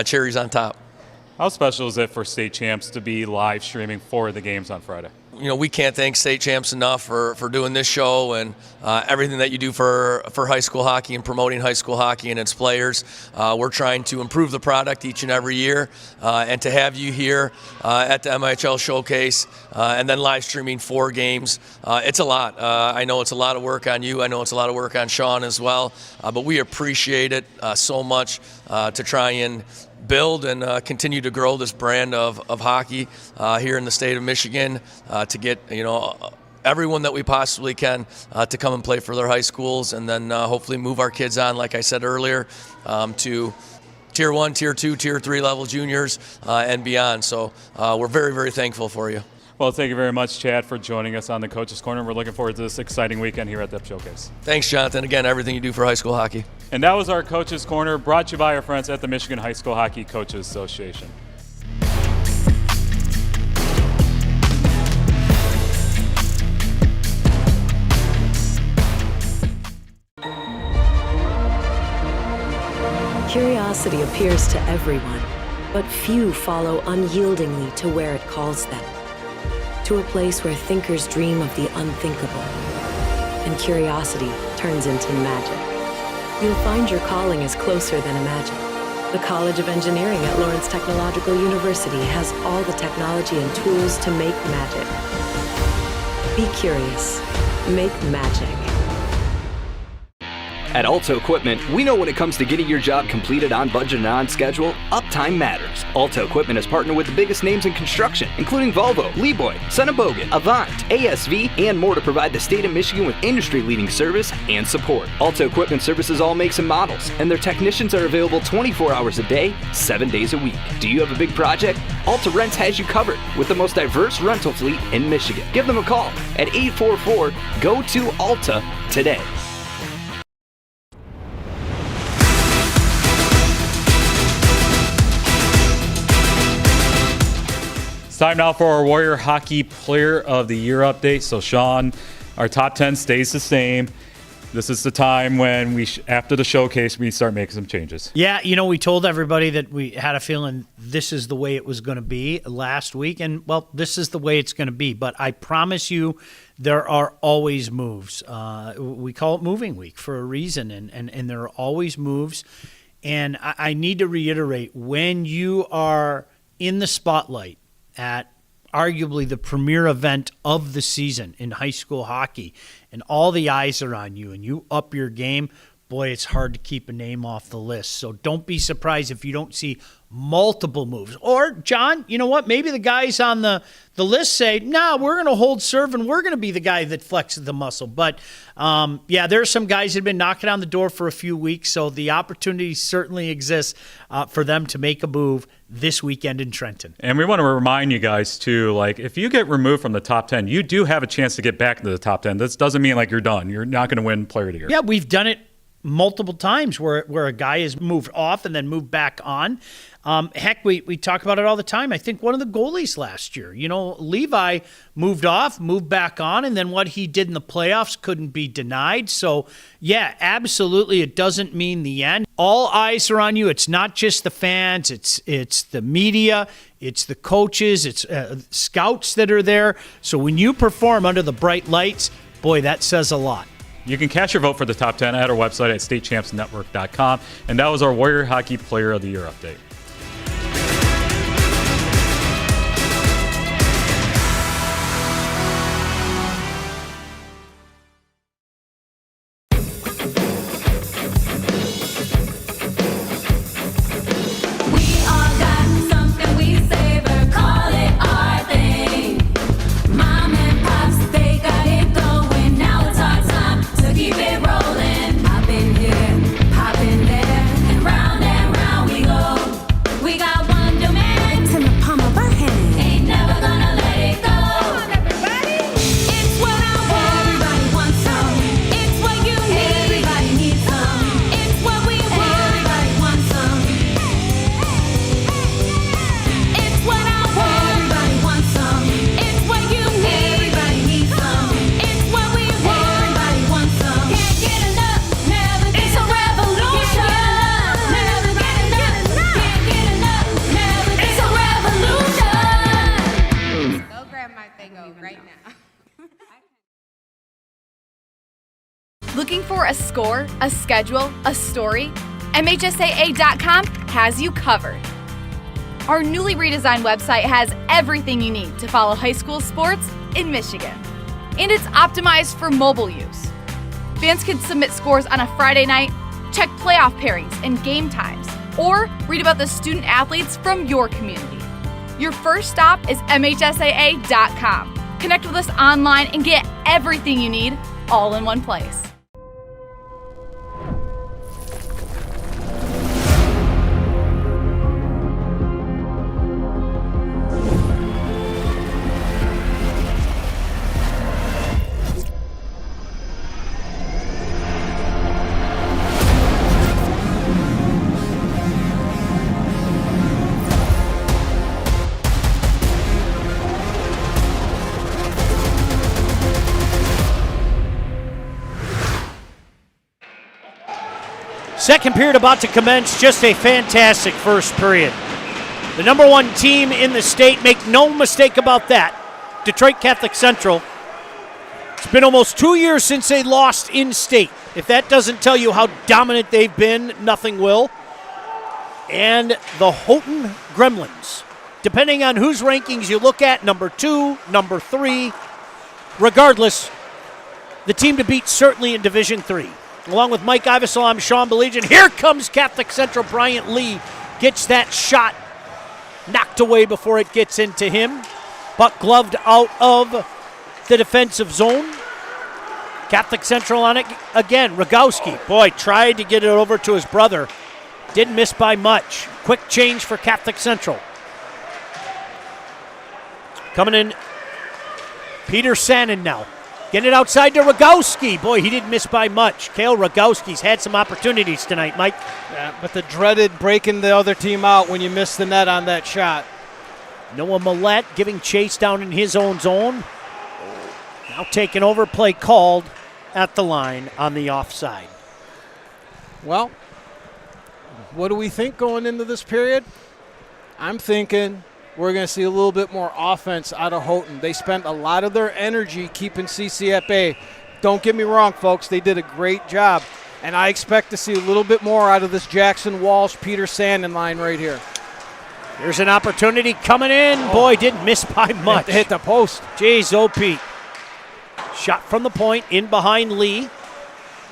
cherries on top. How special is it for State Champs to be live streaming for the games on Friday? You know, we can't thank State Champs enough for doing this show and everything that you do for high school hockey and promoting high school hockey and its players. We're trying to improve the product each and every year, and to have you here at the MIHL Showcase and then live streaming 4 games, it's a lot. I know it's a lot of work on you. I know it's a lot of work on Sean as well, but we appreciate it so much to try and build and continue to grow this brand of hockey here in the state of Michigan, to get everyone that we possibly can to come and play for their high schools, and then hopefully move our kids on, like I said earlier, to Tier 1, Tier 2, Tier 3 level juniors and beyond. So we're very, very thankful for you. Well, thank you very much, Chad, for joining us on the Coach's Corner. We're looking forward to this exciting weekend here at the Showcase. Thanks, Jonathan. Again, everything you do for high school hockey. And that was our Coach's Corner, brought to you by our friends at the Michigan High School Hockey Coaches Association. Curiosity appears to everyone, but few follow unyieldingly to where it calls them. To a place where thinkers dream of the unthinkable, and curiosity turns into magic. You'll find your calling is closer than imagined. The College of Engineering at Lawrence Technological University has all the technology and tools to make magic. Be curious. Make magic. At Alta Equipment, we know when it comes to getting your job completed on budget and on schedule, uptime matters. Alta Equipment has partnered with the biggest names in construction, including Volvo, Leeboy, Bogan, Avant, ASV, and more to provide the state of Michigan with industry-leading service and support. Alta Equipment services all makes and models, and their technicians are available 24 hours a day, 7 days a week. Do you have a big project? Alta Rents has you covered with the most diverse rental fleet in Michigan. Give them a call at 844-GO-TO-ALTA today. Time now for our Warrior Hockey Player of the Year update. So, Sean, our top 10 stays the same. This is the time when after the showcase, we start making some changes. Yeah, we told everybody that we had a feeling this is the way it was going to be last week, and, well, this is the way it's going to be. But I promise you there are always moves. We call it moving week for a reason, and there are always moves. And I need to reiterate, when you are in the spotlight at arguably the premier event of the season in high school hockey, and all the eyes are on you and you up your game, boy, it's hard to keep a name off the list. So don't be surprised if you don't see multiple moves. Or, John, you know what? Maybe the guys on the list say, nah, we're going to hold serve and we're going to be the guy that flexes the muscle. But, yeah, there are some guys that have been knocking on the door for a few weeks, so the opportunity certainly exists for them to make a move this weekend in Trenton. And we want to remind you guys, too, like, if you get removed from the top 10, you do have a chance to get back into the top 10. This doesn't mean, like, you're done. You're not going to win Player of the Year. Yeah, we've done it multiple times where a guy has moved off and then moved back on. Heck, we talk about it all the time. I think one of the goalies last year, Levi moved off, moved back on, and then what he did in the playoffs couldn't be denied. So, yeah, absolutely, it doesn't mean the end. All eyes are on you. It's not just the fans. It's the media. It's the coaches. It's scouts that are there. So when you perform under the bright lights, boy, that says a lot. You can cast your vote for the top 10 at our website at statechampsnetwork.com. And that was our Warrior Hockey Player of the Year update. Looking for a score, a schedule, a story? MHSAA.com has you covered. Our newly redesigned website has everything you need to follow high school sports in Michigan. And it's optimized for mobile use. Fans can submit scores on a Friday night, check playoff pairings and game times, or read about the student athletes from your community. Your first stop is MHSAA.com. Connect with us online and get everything you need all in one place. Second period about to commence. Just a fantastic first period. The number one team in the state, make no mistake about that, Detroit Catholic Central. It's been almost 2 years since they lost in state. If that doesn't tell you how dominant they've been, nothing will. And the Houghton Gremlins, depending on whose rankings you look at, number 2, number 3, regardless, the team to beat certainly in Division 3. Along with Mike Iversol, I'm Sean Belegian. Here comes Catholic Central. Bryant Lee gets that shot knocked away before it gets into him. Puck gloved out of the defensive zone. Catholic Central on it again. Rogowski, boy, tried to get it over to his brother. Didn't miss by much. Quick change for Catholic Central. Coming in, Peter Sannon now. Getting it outside to Rogowski. Boy, he didn't miss by much. Cale Rogowski's had some opportunities tonight, Mike. Yeah, but the dreaded breaking the other team out when you miss the net on that shot. Noah Millette giving chase down in his own zone. Now taking over, play called at the line on the offside. Well, what do we think going into this period? I'm thinking we're going to see a little bit more offense out of Houghton. They spent a lot of their energy keeping CC at bay. Don't get me wrong, folks. They did a great job. And I expect to see a little bit more out of this Jackson Walsh, Peter Sandin line right here. Here's an opportunity coming in. Boy, didn't miss by much. Hit the post. Jeez, OP. Shot from the point, in behind Lee.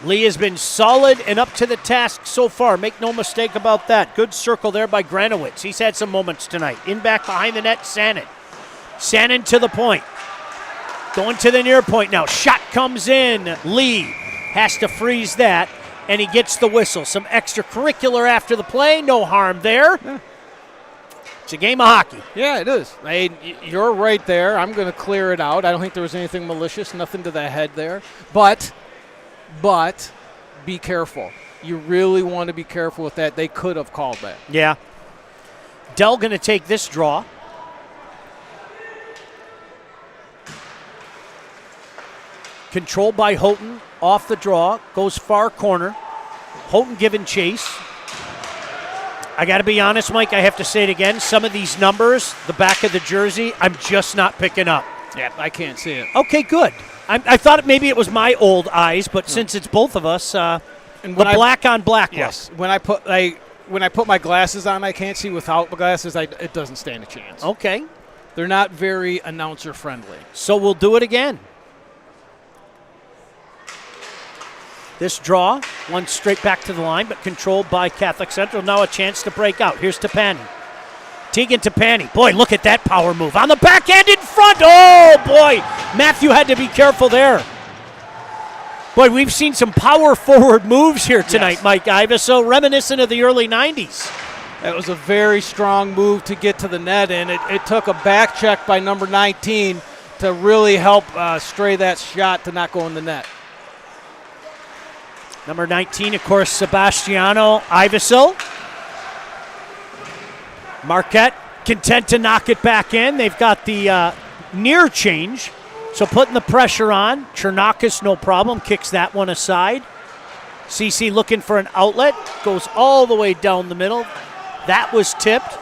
Lee has been solid and up to the task so far. Make no mistake about that. Good circle there by Granowitz. He's had some moments tonight. In back behind the net, Sannon. Sannon to the point. Going to the near point now. Shot comes in. Lee has to freeze that, and he gets the whistle. Some extracurricular after the play. No harm there. Yeah. It's a game of hockey. Yeah, it is. You're right there. I'm going to clear it out. I don't think there was anything malicious, nothing to the head there. But be careful. You really want to be careful with that. They could have called that. Yeah. Dell going to take this draw. Controlled by Houghton. Off the draw. Goes far corner. Houghton giving chase. I got to be honest, Mike. I have to say it again. Some of these numbers, the back of the jersey, I'm just not picking up. Yeah, I can't see it. Okay, good. I thought maybe it was my old eyes, but since it's both of us, and the black on black. Yes. When I put my glasses on, I can't see without the glasses. It doesn't stand a chance. Okay. They're not very announcer friendly. So we'll do it again. This draw, one straight back to the line, but controlled by Catholic Central. Now a chance to break out. Here's Tepani. Tegan Tepani. Boy, look at that power move. On the backhand in front. Oh, boy. Matthew had to be careful there. Boy, we've seen some power forward moves here tonight, yes. Mike Ives, so reminiscent of the early 90s. That was a very strong move to get to the net, and it took a back check by number 19 to really help stray that shot to not go in the net. Number 19, of course, Sebastiano Iveso. Marquette content to knock it back in. They've got the near change, so putting the pressure on. Chernakis, no problem, kicks that one aside. CC looking for an outlet, goes all the way down the middle. That was tipped,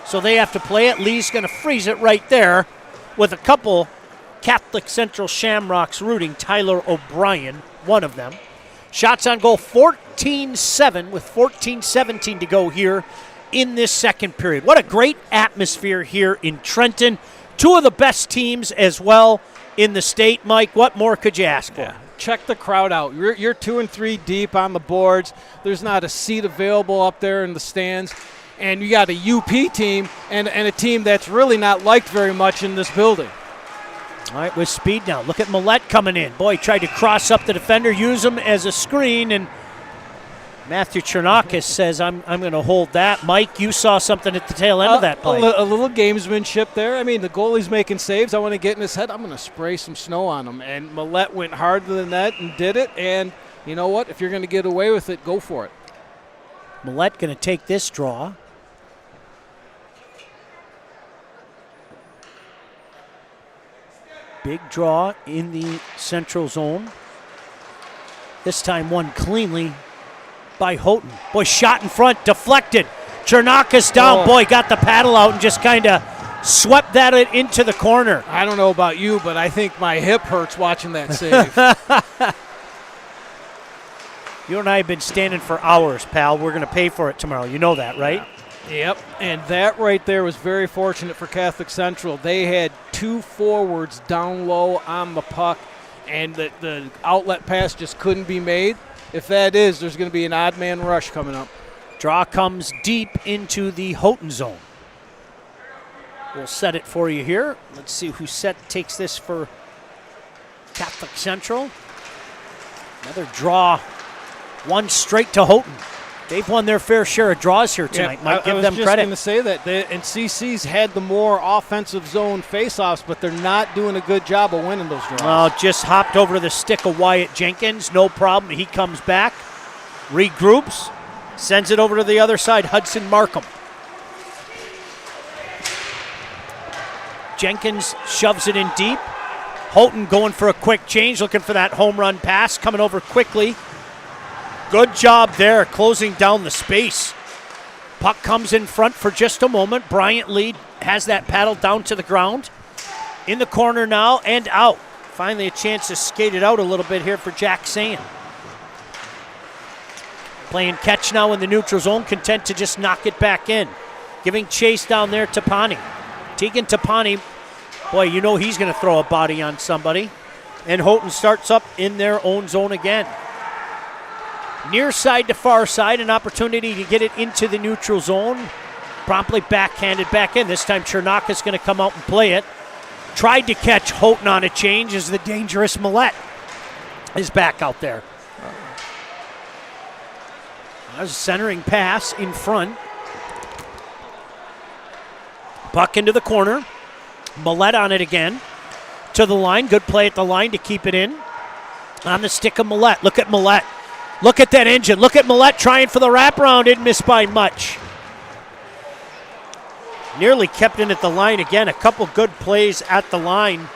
so they have to play it. Lee's going to freeze it right there with a couple Catholic Central Shamrocks rooting. Tyler O'Brien, one of them. Shots on goal, 14-7 with 14-17 to go here in this second period. What a great atmosphere here in Trenton. Two of the best teams as well in the state. Mike, what more could you ask for? Yeah. check the crowd out. You're 2 and 3 deep on the boards. There's not a seat available up there in the stands. And you got a UP team and a team that's really not liked very much in this building. All right, with speed now. Look at MIHL coming in. Boy, he tried to cross up the defender, use him as a screen, and Matthew Chernakis says, I'm going to hold that. Mike, you saw something at the tail end of that play. A little gamesmanship there. I mean, the goalie's making saves. I want to get in his head. I'm going to spray some snow on him. And MIHL went hard to the net and did it. And you know what? If you're going to get away with it, go for it. MIHL going to take this draw. Big draw in the central zone. This time won cleanly by Houghton. Boy, shot in front, deflected. Chernakis down. Boy, got the paddle out and just kind of swept that into the corner. I don't know about you, but I think my hip hurts watching that save. You and I have been standing for hours, pal. We're going to pay for it tomorrow. You know that, right? Yep, and that right there was very fortunate for Catholic Central. They had 2 forwards down low on the puck, and the outlet pass just couldn't be made. If that is, there's going to be an odd man rush coming up. Draw comes deep into the Houghton zone. We'll set it for you here. Let's see who takes this for Catholic Central. Another draw, one straight to Houghton. They've won their fair share of draws here tonight. Might give them credit. I was just going to say that. And CC's had the more offensive zone faceoffs, but they're not doing a good job of winning those draws. Well, just hopped over to the stick of Wyatt Jenkins. No problem. He comes back, regroups, sends it over to the other side. Hudson Markham. Jenkins shoves it in deep. Houghton going for a quick change, looking for that home run pass, coming over quickly. Good job there, closing down the space. Puck comes in front for just a moment. Bryant Lee has that paddle down to the ground. In the corner now and out. Finally a chance to skate it out a little bit here for Jack Sand. Playing catch now in the neutral zone, content to just knock it back in. Giving chase down there to Tapani. Tegan Tapani, boy, you know he's going to throw a body on somebody. And Houghton starts up in their own zone again. Near side to far side, an opportunity to get it into the neutral zone. Promptly backhanded back in. This time Chernakis is going to come out and play it. Tried to catch Houghton on a change as the dangerous MIHL is back out there. That was a centering pass in front. Puck into the corner. MIHL on it again. To the line. Good play at the line to keep it in. On the stick of MIHL. Look at MIHL. Look at that engine. Look at MIHL trying for the wraparound. Didn't miss by much. Nearly kept in at the line again. A couple good plays at the line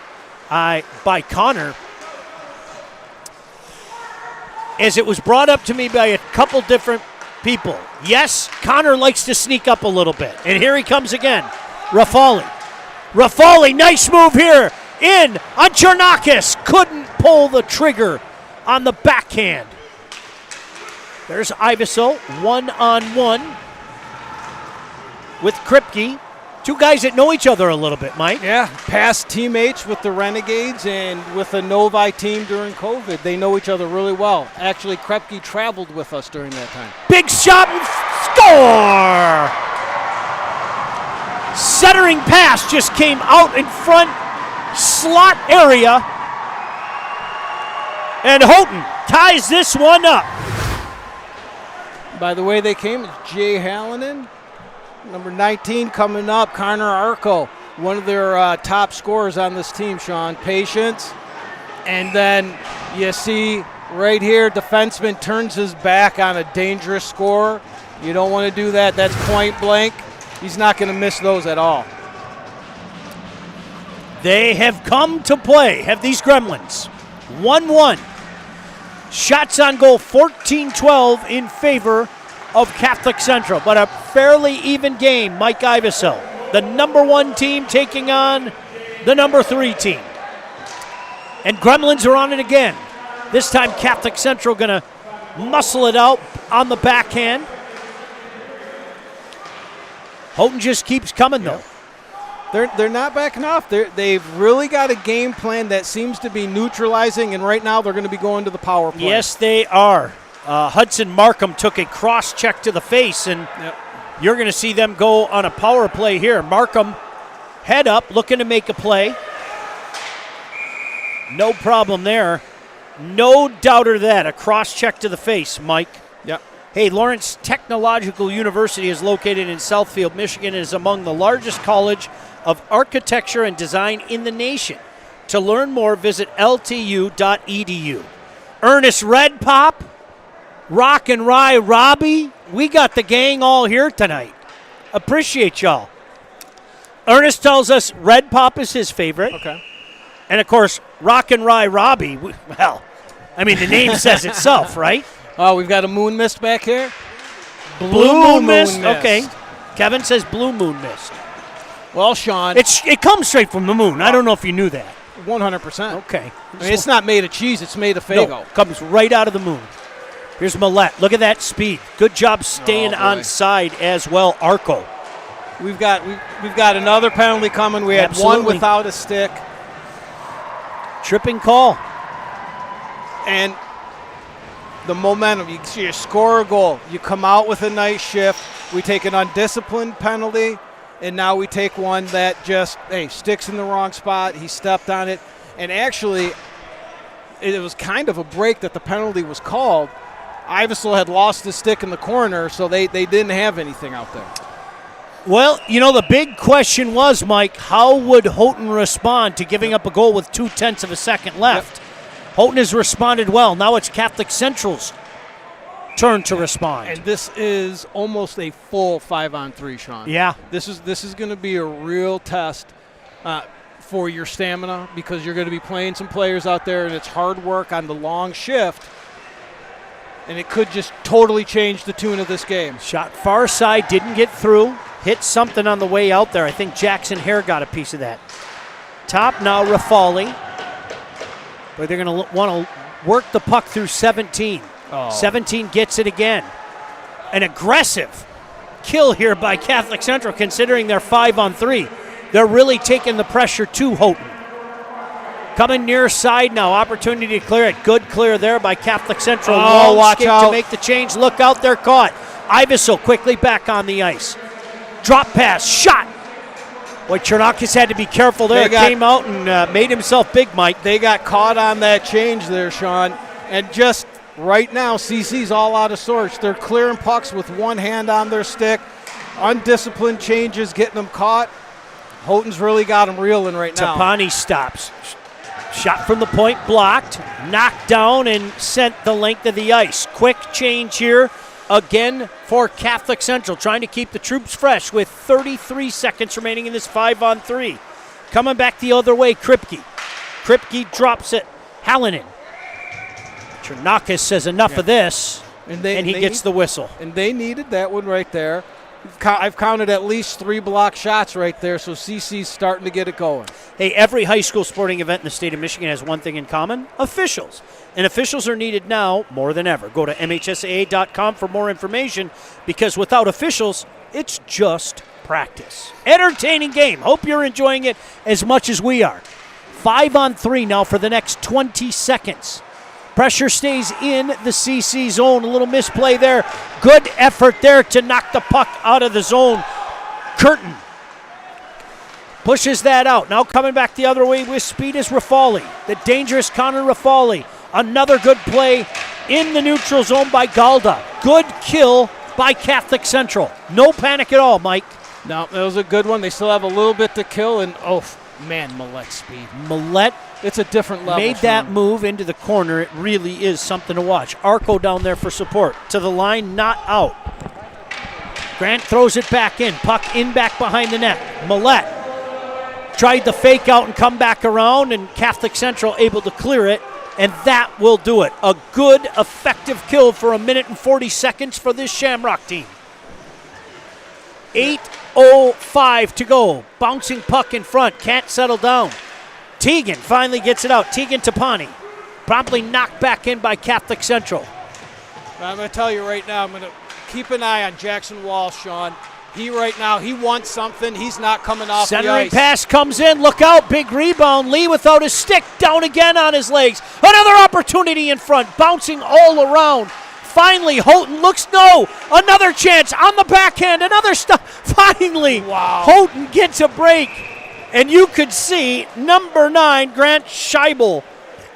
by Connor. As it was brought up to me by a couple different people. Yes, Connor likes to sneak up a little bit. And here he comes again. Rafali, nice move here. In on Chernakis. Couldn't pull the trigger on the backhand. There's Iveso, 1-on-1 with Kripke. 2 guys that know each other a little bit, Mike. Yeah, past teammates with the Renegades and with the Novi team during COVID. They know each other really well. Actually, Kripke traveled with us during that time. Big shot and score! Centering pass just came out in front, slot area. And Houghton ties this one up. By the way they came, it's Jay Hallinan. Number 19 coming up, Connor Arco, one of their top scorers on this team, Sean. Patience. And then you see right here, defenseman turns his back on a dangerous scorer. You don't want to do that. That's point blank. He's not going to miss those at all. They have come to play, have these Gremlins. 1-1. Shots on goal, 14-12 in favor of Catholic Central, but a fairly even game. Mike Iveso, the number 1 team taking on the number 3 team. And Gremlins are on it again. This time Catholic Central going to muscle it out on the backhand. Houghton just keeps coming though. They're not backing off. They've really got a game plan that seems to be neutralizing, and right now they're going to be going to the power play. Yes, they are. Hudson Markham took a cross check to the face, and you're going to see them go on a power play here. Markham, head up, looking to make a play. No problem there. No doubter that. A cross check to the face, Mike. Yep. Hey, Lawrence Technological University is located in Southfield, Michigan, and is among the largest college of architecture and design in the nation. To learn more, visit ltu.edu. Ernest Red Pop, Rock and Rye Robbie, we got the gang all here tonight. Appreciate y'all. Ernest tells us Red Pop is his favorite. Okay. And, of course, Rock and Rye Robbie, well, I mean, the name says itself, right? Oh, we've got a moon mist back here. Blue moon mist? Okay. Kevin says blue moon mist. Well, Sean. It comes straight from the moon. I don't know if you knew that. 100%. Okay. I mean, it's not made of cheese. It's made of Faygo. No, comes right out of the moon. Here's Millette. Look at that speed. Good job staying on side as well, Arco. We've got another penalty coming. We had one without a stick. Tripping call. And the momentum. You score a goal. You come out with a nice shift. We take an undisciplined penalty, and now we take one that just, sticks in the wrong spot. He stepped on it. And actually, it was kind of a break that the penalty was called. Ivesel had lost the stick in the corner, so they didn't have anything out there. Well, the big question was, Mike, how would Houghton respond to giving up a goal with 0.2 of a second left? Yep. Houghton has responded well. Now it's Catholic Central's turn to respond. And this is almost a full 5-on-3, Sean. Yeah. This is going to be a real test for your stamina, because you're going to be playing some players out there, and it's hard work on the long shift. And it could just totally change the tune of this game. Shot far side, didn't get through. Hit something on the way out there. I think Jackson Hare got a piece of that. Top now, Rafali. But they're going to want to work the puck through 17. 17 gets it again. An aggressive kill here by Catholic Central, considering they're 5-on-3. They're really taking the pressure to Houghton. Coming near side now, opportunity to clear it. Good clear there by Catholic Central. Long watch skate out. to make the change. Look out, they're caught. Ivesel quickly back on the ice. Drop pass, shot. Boy, Chernakis had to be careful there. Came out and made himself big, Mike. They got caught on that change there, Sean. And just right now, CC's all out of sorts. They're clearing pucks with one hand on their stick. Undisciplined changes, getting them caught. Houghton's really got them reeling right now. Tapani stops. Shot from the point blocked, knocked down and sent the length of the ice. Quick change here again for Catholic Central, trying to keep the troops fresh with 33 seconds remaining in this 5-on-3. Coming back the other way, Kripke. Kripke drops it. Hallinan. Chernakis says enough of this, and he gets the whistle. And they needed that one right there. I've counted at least 3 block shots right there, so CC's starting to get it going. Hey, every high school sporting event in the state of Michigan has one thing in common: officials. And officials are needed now more than ever. Go to MHSAA.com for more information, because without officials, it's just practice. Entertaining game. Hope you're enjoying it as much as we are. 5-on-3 now for the next 20 seconds. Pressure stays in the CC zone. A little misplay there. Good effort there to knock the puck out of the zone. Curtin pushes that out. Now coming back the other way with speed is Rafali. The dangerous Connor Rafali. Another good play in the neutral zone by Galda. Good kill by Catholic Central. No panic at all, Mike. No, that was a good one. They still have a little bit to kill, and Millette's speed. Millette, it's a different level. Made that move into the corner. It really is something to watch. Arco down there for support. To the line, not out. Grant throws it back in. Puck in back behind the net. Millette tried the fake out and come back around, and Catholic Central able to clear it, and that will do it. A good, effective kill for 1 minute and 40 seconds for this Shamrock team. 8:05 to go. Bouncing puck in front. Can't settle down. Teagan finally gets it out. Teagan Tapani. Promptly knocked back in by Catholic Central. I'm going to tell you right now, I'm going to keep an eye on Jackson Walsh, Sean. He right now, he wants something. He's not coming off the Centering ice. pass comes in. Look out. Big rebound. Lee without his stick. Down again on his legs. Another opportunity in front. Bouncing all around. Finally, Houghton looks. No. Another chance on the backhand. Another stop. Finally, wow. Houghton gets a break. And you could see number 9, Grant Scheibel,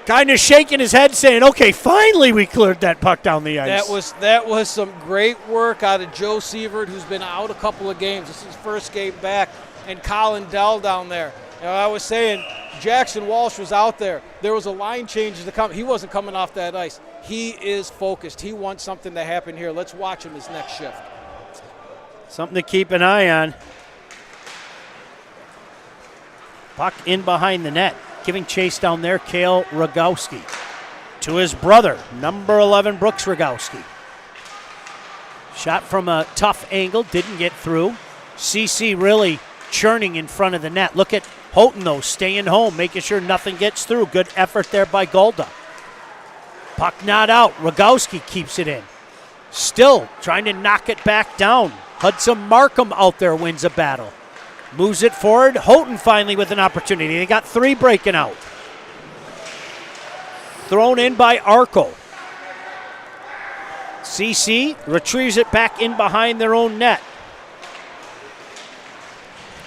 kind of shaking his head saying, okay, finally we cleared that puck down the ice. That was some great work out of Joe Sievert, who's been out a couple of games. This is his first game back, and Colin Dell down there. I was saying Jackson Walsh was out there. There was a line change to come. He wasn't coming off that ice. He is focused. He wants something to happen here. Let's watch him his next shift. Something to keep an eye on. Puck in behind the net. Giving chase down there, Cale Rogowski. To his brother, number 11, Brooks Rogowski. Shot from a tough angle, didn't get through. CC really churning in front of the net. Look at Houghton, though, staying home, making sure nothing gets through. Good effort there by Golda. Puck not out. Rogowski keeps it in. Still trying to knock it back down. Hudson Markham out there wins a battle. Moves it forward. Houghton finally with an opportunity. They got 3 breaking out. Thrown in by Arco. CC retrieves it back in behind their own net.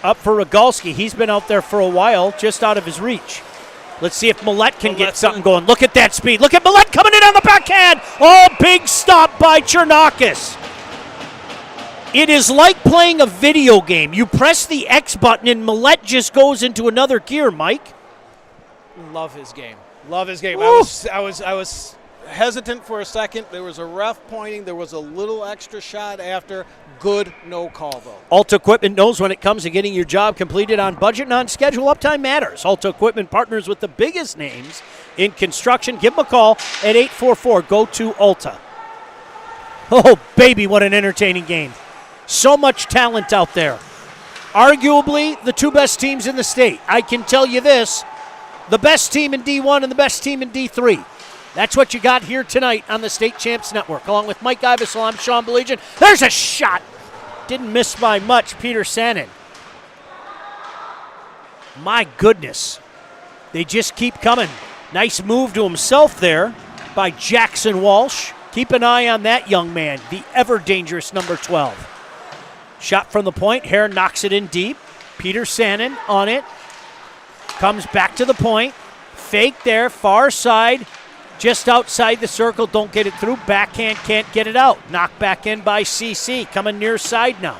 Up for Rogowski. He's been out there for a while, just out of his reach. Let's see if Millette can get something going. Look at that speed. Look at Millette coming in on the backhand. Oh, big stop by Chernakis. It is like playing a video game. You press the X button and Millette just goes into another gear, Mike. Love his game. Love his game. I was hesitant for a second. There was a ref pointing. There was a little extra shot after. Good no call, though. Alta Equipment knows when it comes to getting your job completed on budget and on schedule, uptime matters. Alta Equipment partners with the biggest names in construction. Give them a call at 844-GO-TO-ALTA. Oh, baby, what an entertaining game. So much talent out there. Arguably the 2 best teams in the state. I can tell you this, the best team in D1 and the best team in D3. That's what you got here tonight on the State Champs Network. Along with Mike Ivesel, I'm Sean Belegian. There's a shot. Didn't miss by much, Peter Sannon. My goodness. They just keep coming. Nice move to himself there by Jackson Walsh. Keep an eye on that young man, the ever-dangerous number 12. Shot from the point. Hare knocks it in deep. Peter Sannon on it. Comes back to the point. Fake there, far side. Just outside the circle. Don't get it through. Backhand can't get it out. Knocked back in by CC. Coming near side now.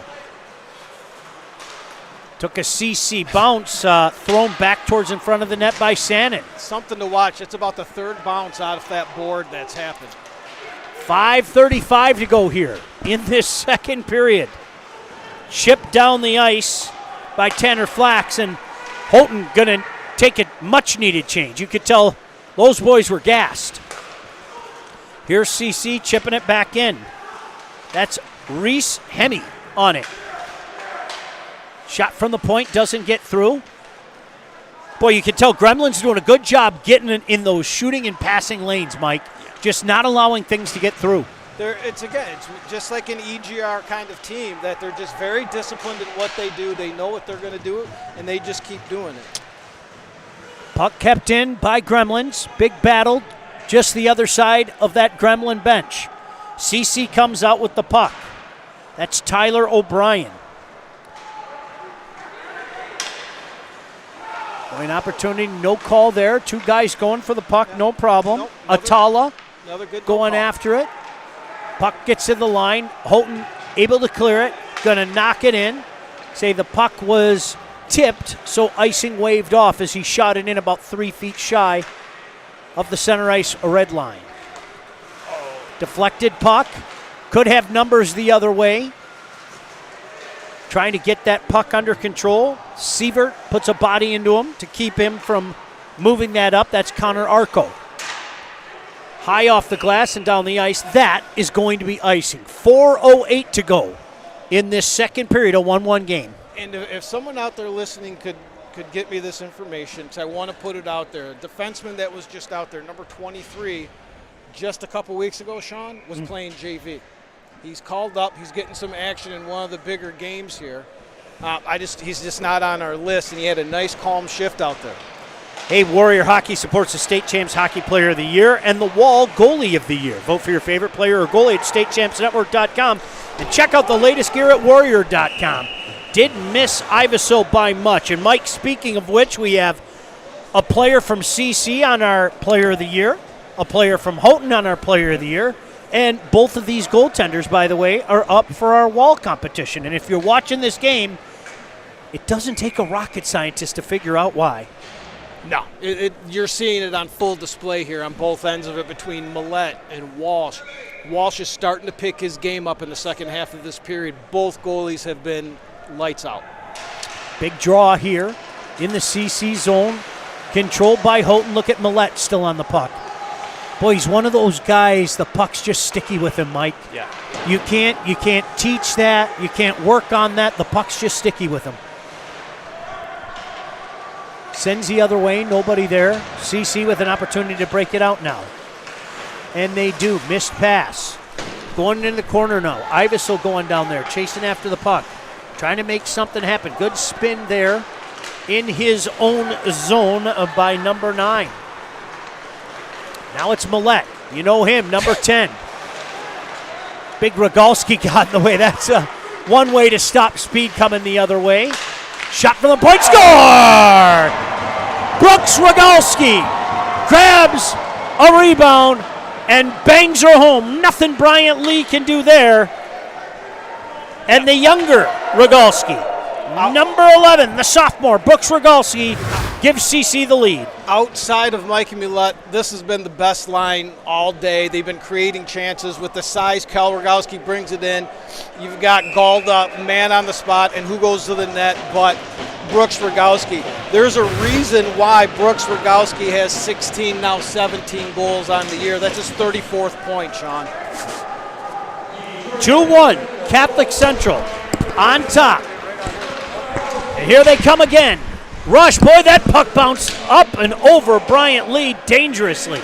Took a CC bounce. Thrown back towards in front of the net by Sannon. Something to watch. It's about the 3rd bounce out of that board that's happened. 5:35 to go here in this second period. Chipped down the ice by Tanner Flax, and Houghton going to take a much-needed change. You could tell those boys were gassed. Here's CC chipping it back in. That's Reese Hemme on it. Shot from the point, doesn't get through. Boy, you can tell Gremlin's doing a good job getting in those shooting and passing lanes, Mike. Just not allowing things to get through. It's just like an EGR kind of team that they're just very disciplined in what they do. They know what they're going to do, and they just keep doing it. Puck kept in by Gremlins. Big battle just the other side of that Gremlin bench. CC comes out with the puck. That's Tyler O'Brien. An opportunity, no call there. 2 guys going for the puck, no problem. Nope, Atala another good going call. after it. Puck gets to the line. Houghton able to clear it. Going to knock it in. Say the puck was tipped, so icing waved off as he shot it in about 3 feet shy of the center ice red line. Deflected puck. Could have numbers the other way. Trying to get that puck under control. Sievert puts a body into him to keep him from moving that up. That's Connor Arco. High off the glass and down the ice. That is going to be icing. 4:08 to go in this second period, a 1-1 game. And if someone out there listening could get me this information, because I want to put it out there. A defenseman that was just out there, number 23, just a couple weeks ago, Sean, was playing JV. He's called up. He's getting some action in one of the bigger games here. He's just not on our list, and he had a nice calm shift out there. Hey, Warrior Hockey supports the State Champs Hockey Player of the Year and the Wall Goalie of the Year. Vote for your favorite player or goalie at statechampsnetwork.com and check out the latest gear at warrior.com. Didn't miss Iveso by much. And Mike, speaking of which, we have a player from CC on our Player of the Year, a player from Houghton on our Player of the Year, and both of these goaltenders, by the way, are up for our wall competition. And if you're watching this game, it doesn't take a rocket scientist to figure out why. No, you're seeing it on full display here on both ends of it between Millette and Walsh. Walsh is starting to pick his game up in the second half of this period. Both goalies have been lights out. Big draw here in the CC zone, controlled by Houghton. Look at Millette still on the puck. Boy, he's one of those guys, the puck's just sticky with him, Mike. Yeah. You can't teach that. You can't work on that. The puck's just sticky with him. Sends the other way, nobody there. CC with an opportunity to break it out now. And they do. Missed pass. Going in the corner now. Iveso going down there, chasing after the puck. Trying to make something happen. Good spin there in his own zone by number 9. Now it's Millette. You know him, number 10. Big Rogalski got in the way. That's one way to stop speed coming the other way. Shot from the point, score! Brooks Rogalski grabs a rebound and bangs her home. Nothing Bryant Lee can do there. And the younger Rogalski, number 11, the sophomore, Brooks Rogalski, gives CC the lead. Outside of Mikey Millette, this has been the best line all day. They've been creating chances with the size. Cal Rogalski brings it in. You've got Galda, man on the spot, and who goes to the net but Brooks Rogalski. There's a reason why Brooks Rogalski has 16, now 17 goals on the year. That's his 34th point, Sean. 2-1, Catholic Central on top. And here they come again. Rush, boy, that puck bounced up and over Bryant Lee dangerously.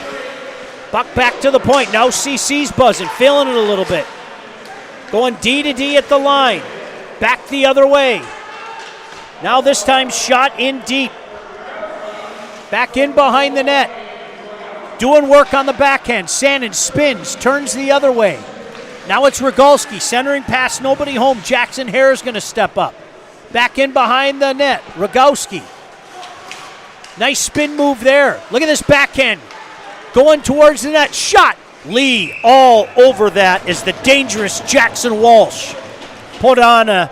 Puck back to the point. Now CC's buzzing, feeling it a little bit. Going D to D at the line. Back the other way. Now this time shot in deep. Back in behind the net. Doing work on the backhand. Sandin spins, turns the other way. Now it's Rogalski centering past nobody home. Jackson Hare is going to step up. Back in behind the net. Rogalski. Nice spin move there. Look at this backhand. Going towards the net. Shot. Lee all over that is the dangerous Jackson Walsh. Put on a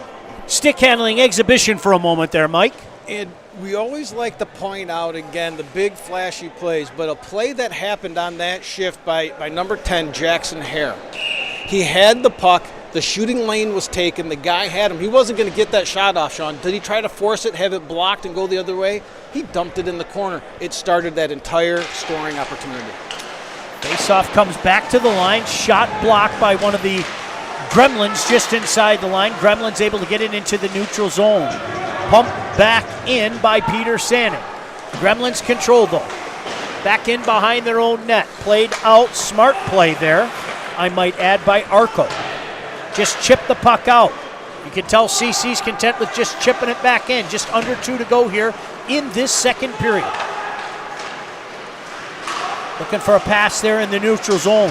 stick handling exhibition for a moment there, Mike. And we always like to point out again the big flashy plays, but a play that happened on that shift by number 10, Jackson Hare. He had the puck. The shooting lane was taken. The guy had him. He wasn't going to get that shot off, Sean. Did he try to force it, have it blocked, and go the other way? He dumped it in the corner. It started that entire scoring opportunity. Faceoff comes back to the line. Shot blocked by one of the Gremlins just inside the line. Gremlins able to get it into the neutral zone. Pumped back in by Peter Sandin. Gremlins control though. Back in behind their own net. Played out. Smart play there, I might add, by Arco. Just chip the puck out. You can tell CC's content with just chipping it back in. Just under 2 to go here in this second period. Looking for a pass there in the neutral zone.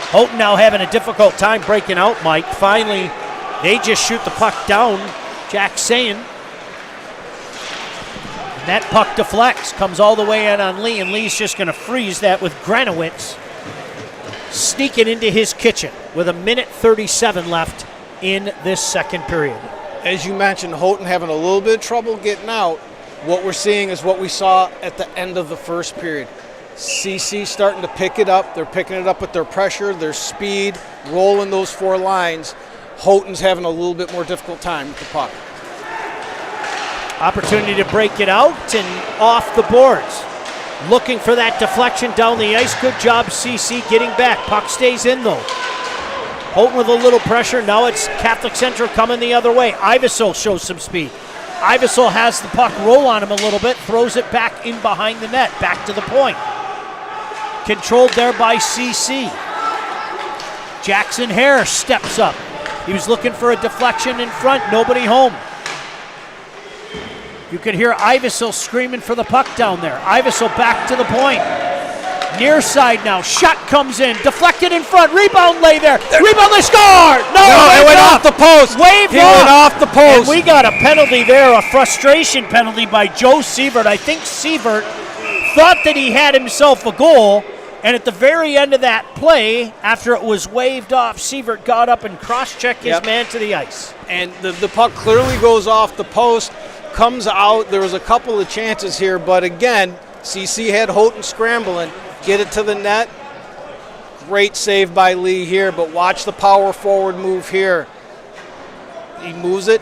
Houghton now having a difficult time breaking out, Mike. Finally, they just shoot the puck down. Jack saying. And that puck deflects, comes all the way in on Lee, and Lee's just going to freeze that with Granowitz sneaking into his kitchen with 1:37 left in this second period. As you mentioned, Houghton having a little bit of trouble getting out. What we're seeing is what we saw at the end of the first period. CC starting to pick it up. They're picking it up with their pressure, their speed, rolling those 4 lines. Houghton's having a little bit more difficult time with the puck. Opportunity to break it out and off the boards. Looking for that deflection down the ice. Good job, CC, getting back. Puck stays in, though. Houghton with a little pressure. Now it's Catholic Central coming the other way. Iveso shows some speed. Iveso has the puck roll on him a little bit. Throws it back in behind the net. Back to the point. Controlled there by CC. Jackson Hare steps up. He was looking for a deflection in front, nobody home. You can hear Ivesil screaming for the puck down there. Ivesil back to the point. Near side now, shot comes in, deflected in front, rebound lay there. Rebound, they score! No, it went off the post. Waved He off. went off the post. And we got a penalty there, a frustration penalty by Joe Sievert. I think Sievert thought that he had himself a goal, and at the very end of that play, after it was waved off, Sievert got up and cross-checked his man to the ice. And the puck clearly goes off the post, comes out. There was a couple of chances here, but again, CC had Houghton scrambling. Get it to the net. Great save by Lee here, but watch the power forward move here. He moves it,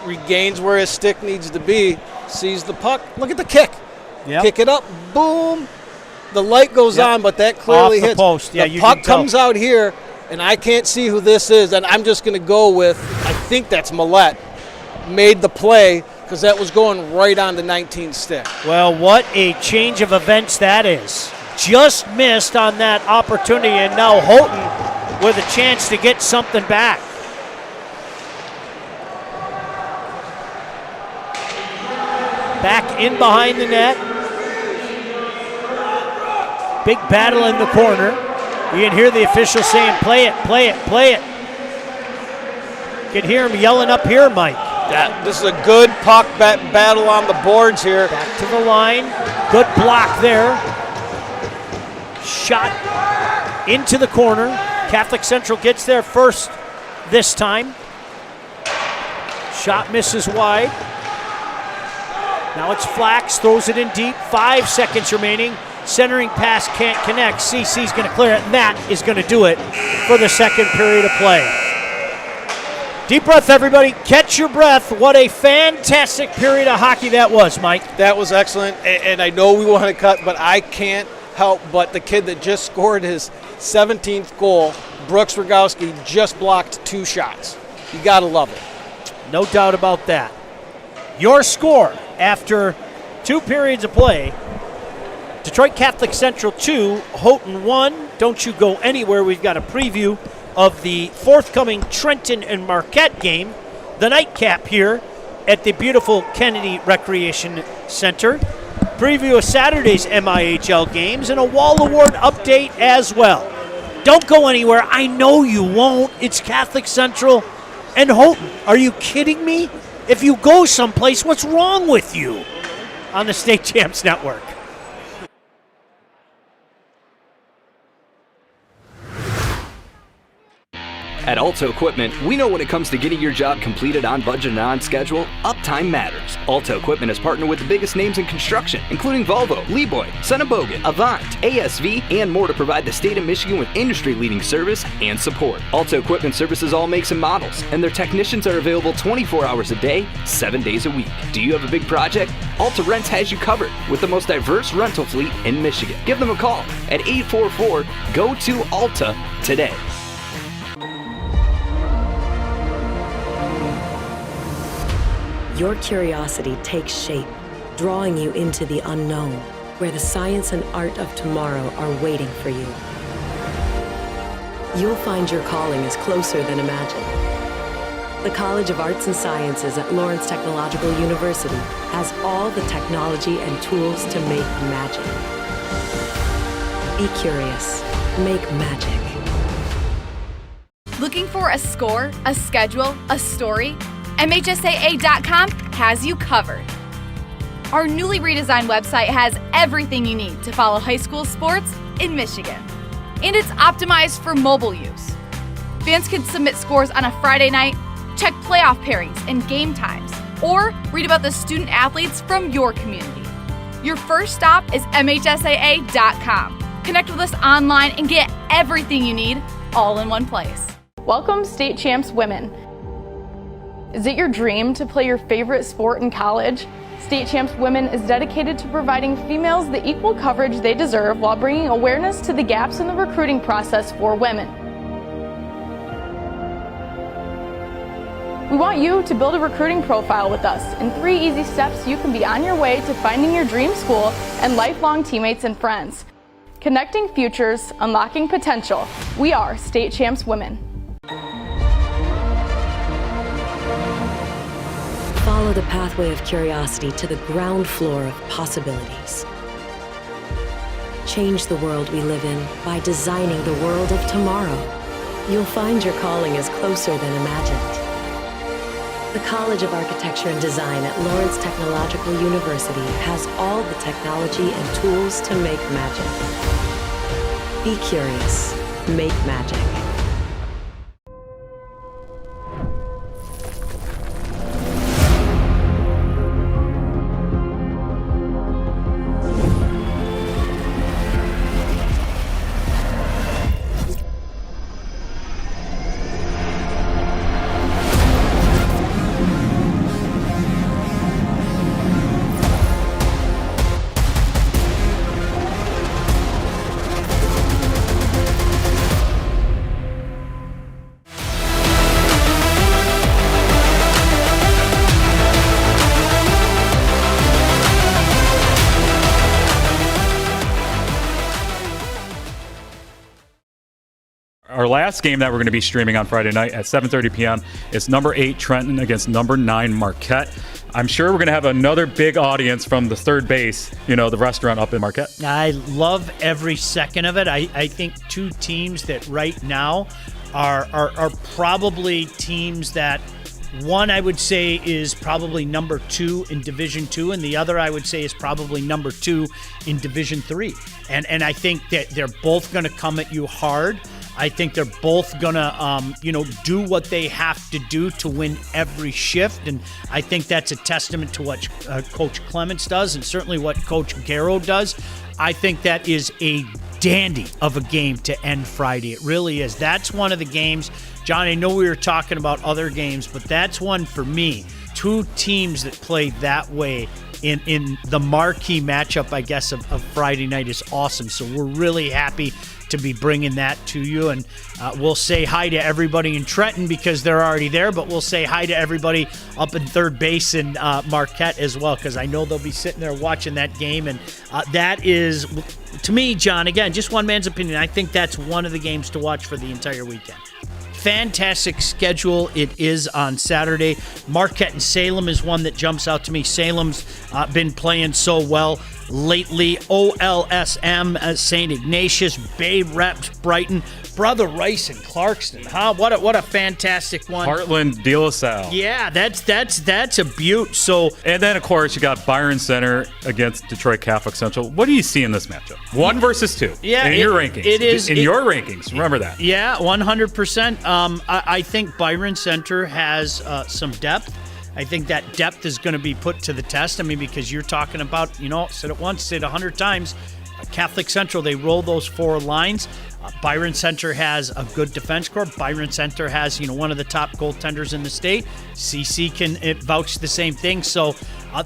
regains where his stick needs to be, sees the puck. Look at the kick. Kick it up, boom. The light goes on, but that clearly Off the hits. Post. Yeah, the you puck can tell. comes out here, and I can't see who this is, and I'm just going to go with, I think that's MIHL. Made the play because that was going right on the 19 stick. Well, what a change of events that is. Just missed on that opportunity, and now Houghton with a chance to get something back. Back in behind the net. Big battle in the corner. You can hear the official saying, play it, play it, play it. You can hear him yelling up here, Mike. This is a good puck battle on the boards here. Back to the line. Good block there. Shot into the corner. Catholic Central gets there first this time. Shot misses wide. Now it's Flax, throws it in deep. 5 seconds remaining. Centering pass can't connect. CC's going to clear it, and that is going to do it for the second period of play. Deep breath, everybody. Catch your breath. What a fantastic period of hockey that was, Mike. That was excellent, and I know we want to cut, but I can't help but the kid that just scored his 17th goal, Brooks Rogowski, just blocked 2 shots. You got to love it. No doubt about that. Your score after 2 periods of play, Detroit Catholic Central 2, Houghton 1. Don't you go anywhere. We've got a preview of the forthcoming Trenton and Marquette game, the nightcap here at the beautiful Kennedy Recreation Center. Preview of Saturday's MIHL games and a Wall Award update as well. Don't go anywhere. I know you won't. It's Catholic Central and Houghton. Are you kidding me? If you go someplace, what's wrong with you? On the State Champs Network. At Alto Equipment, we know when it comes to getting your job completed on budget and on schedule, uptime matters. Alto Equipment has partnered with the biggest names in construction, including Volvo, Leeboy, Bogan, Avant, ASV, and more to provide the state of Michigan with industry-leading service and support. Alto Equipment services all makes and models, and their technicians are available 24 hours a day, 7 days a week. Do you have a big project? Alta Rents has you covered with the most diverse rental fleet in Michigan. Give them a call at 844-GO-TO-ALTA today. Your curiosity takes shape, drawing you into the unknown, where the science and art of tomorrow are waiting for you. You'll find your calling is closer than imagined. The College of Arts and Sciences at Lawrence Technological University has all the technology and tools to make magic. Be curious. Make magic. Looking for a score, a schedule, a story? MHSAA.com has you covered. Our newly redesigned website has everything you need to follow high school sports in Michigan. And it's optimized for mobile use. Fans can submit scores on a Friday night, check playoff pairings and game times, or read about the student athletes from your community. Your first stop is MHSAA.com. Connect with us online and get everything you need all in one place. Welcome, State Champs Women. Is it your dream to play your favorite sport in college? State Champs Women is dedicated to providing females the equal coverage they deserve while bringing awareness to the gaps in the recruiting process for women. We want you to build a recruiting profile with us. In 3 easy steps, you can be on your way to finding your dream school and lifelong teammates and friends. Connecting futures, unlocking potential. We are State Champs Women. Follow the pathway of curiosity to the ground floor of possibilities. Change the world we live in by designing the world of tomorrow. You'll find your calling is closer than imagined. The College of Architecture and Design at Lawrence Technological University has all the technology and tools to make magic. Be curious. Make magic. Our last game that we're going to be streaming on Friday night at 7:30 p.m. is number 8 Trenton against number 9 Marquette. I'm sure we're going to have another big audience from the third base, the restaurant up in Marquette. I love every second of it. I think two teams that right now are probably teams that one I would say is probably number 2 in Division 2, and the other I would say is probably number 2 in Division 3. And I think that they're both going to come at you hard. I think they're both going to, do what they have to do to win every shift. And I think that's a testament to what Coach Clements does and certainly what Coach Garrow does. I think that is a dandy of a game to end Friday. It really is. That's one of the games. John, I know we were talking about other games, but that's one for me. Two teams that play that way in the marquee matchup, I guess, of Friday night is awesome. So we're really happy to be bringing that to you. And we'll say hi to everybody in Trenton because they're already there, but we'll say hi to everybody up in third base in Marquette as well, because I know they'll be sitting there watching that game. And that is, to me, John, again, just one man's opinion, I think that's one of the games to watch for the entire weekend. Fantastic schedule it is on Saturday. Marquette and Salem is one that jumps out to me. Salem's been playing so well lately. OLSM, St. Ignatius, Bay Reps, Brighton, Brother Rice and Clarkston. Huh? What a fantastic one. Heartland, De La Salle. Yeah, that's a beaut. So, and then of course you got Byron Center against Detroit Catholic Central. What do you see in this matchup? 1 versus 2. Yeah, in your rankings. It is in your rankings. Remember that. Yeah, 100%. I think Byron Center has some depth. I think that depth is going to be put to the test. I mean, because you're talking about, said it once, said 100 times, Catholic Central, they roll those 4 lines. Byron Center has a good defense corps. Byron Center has, one of the top goaltenders in the state. CC can vouch the same thing. So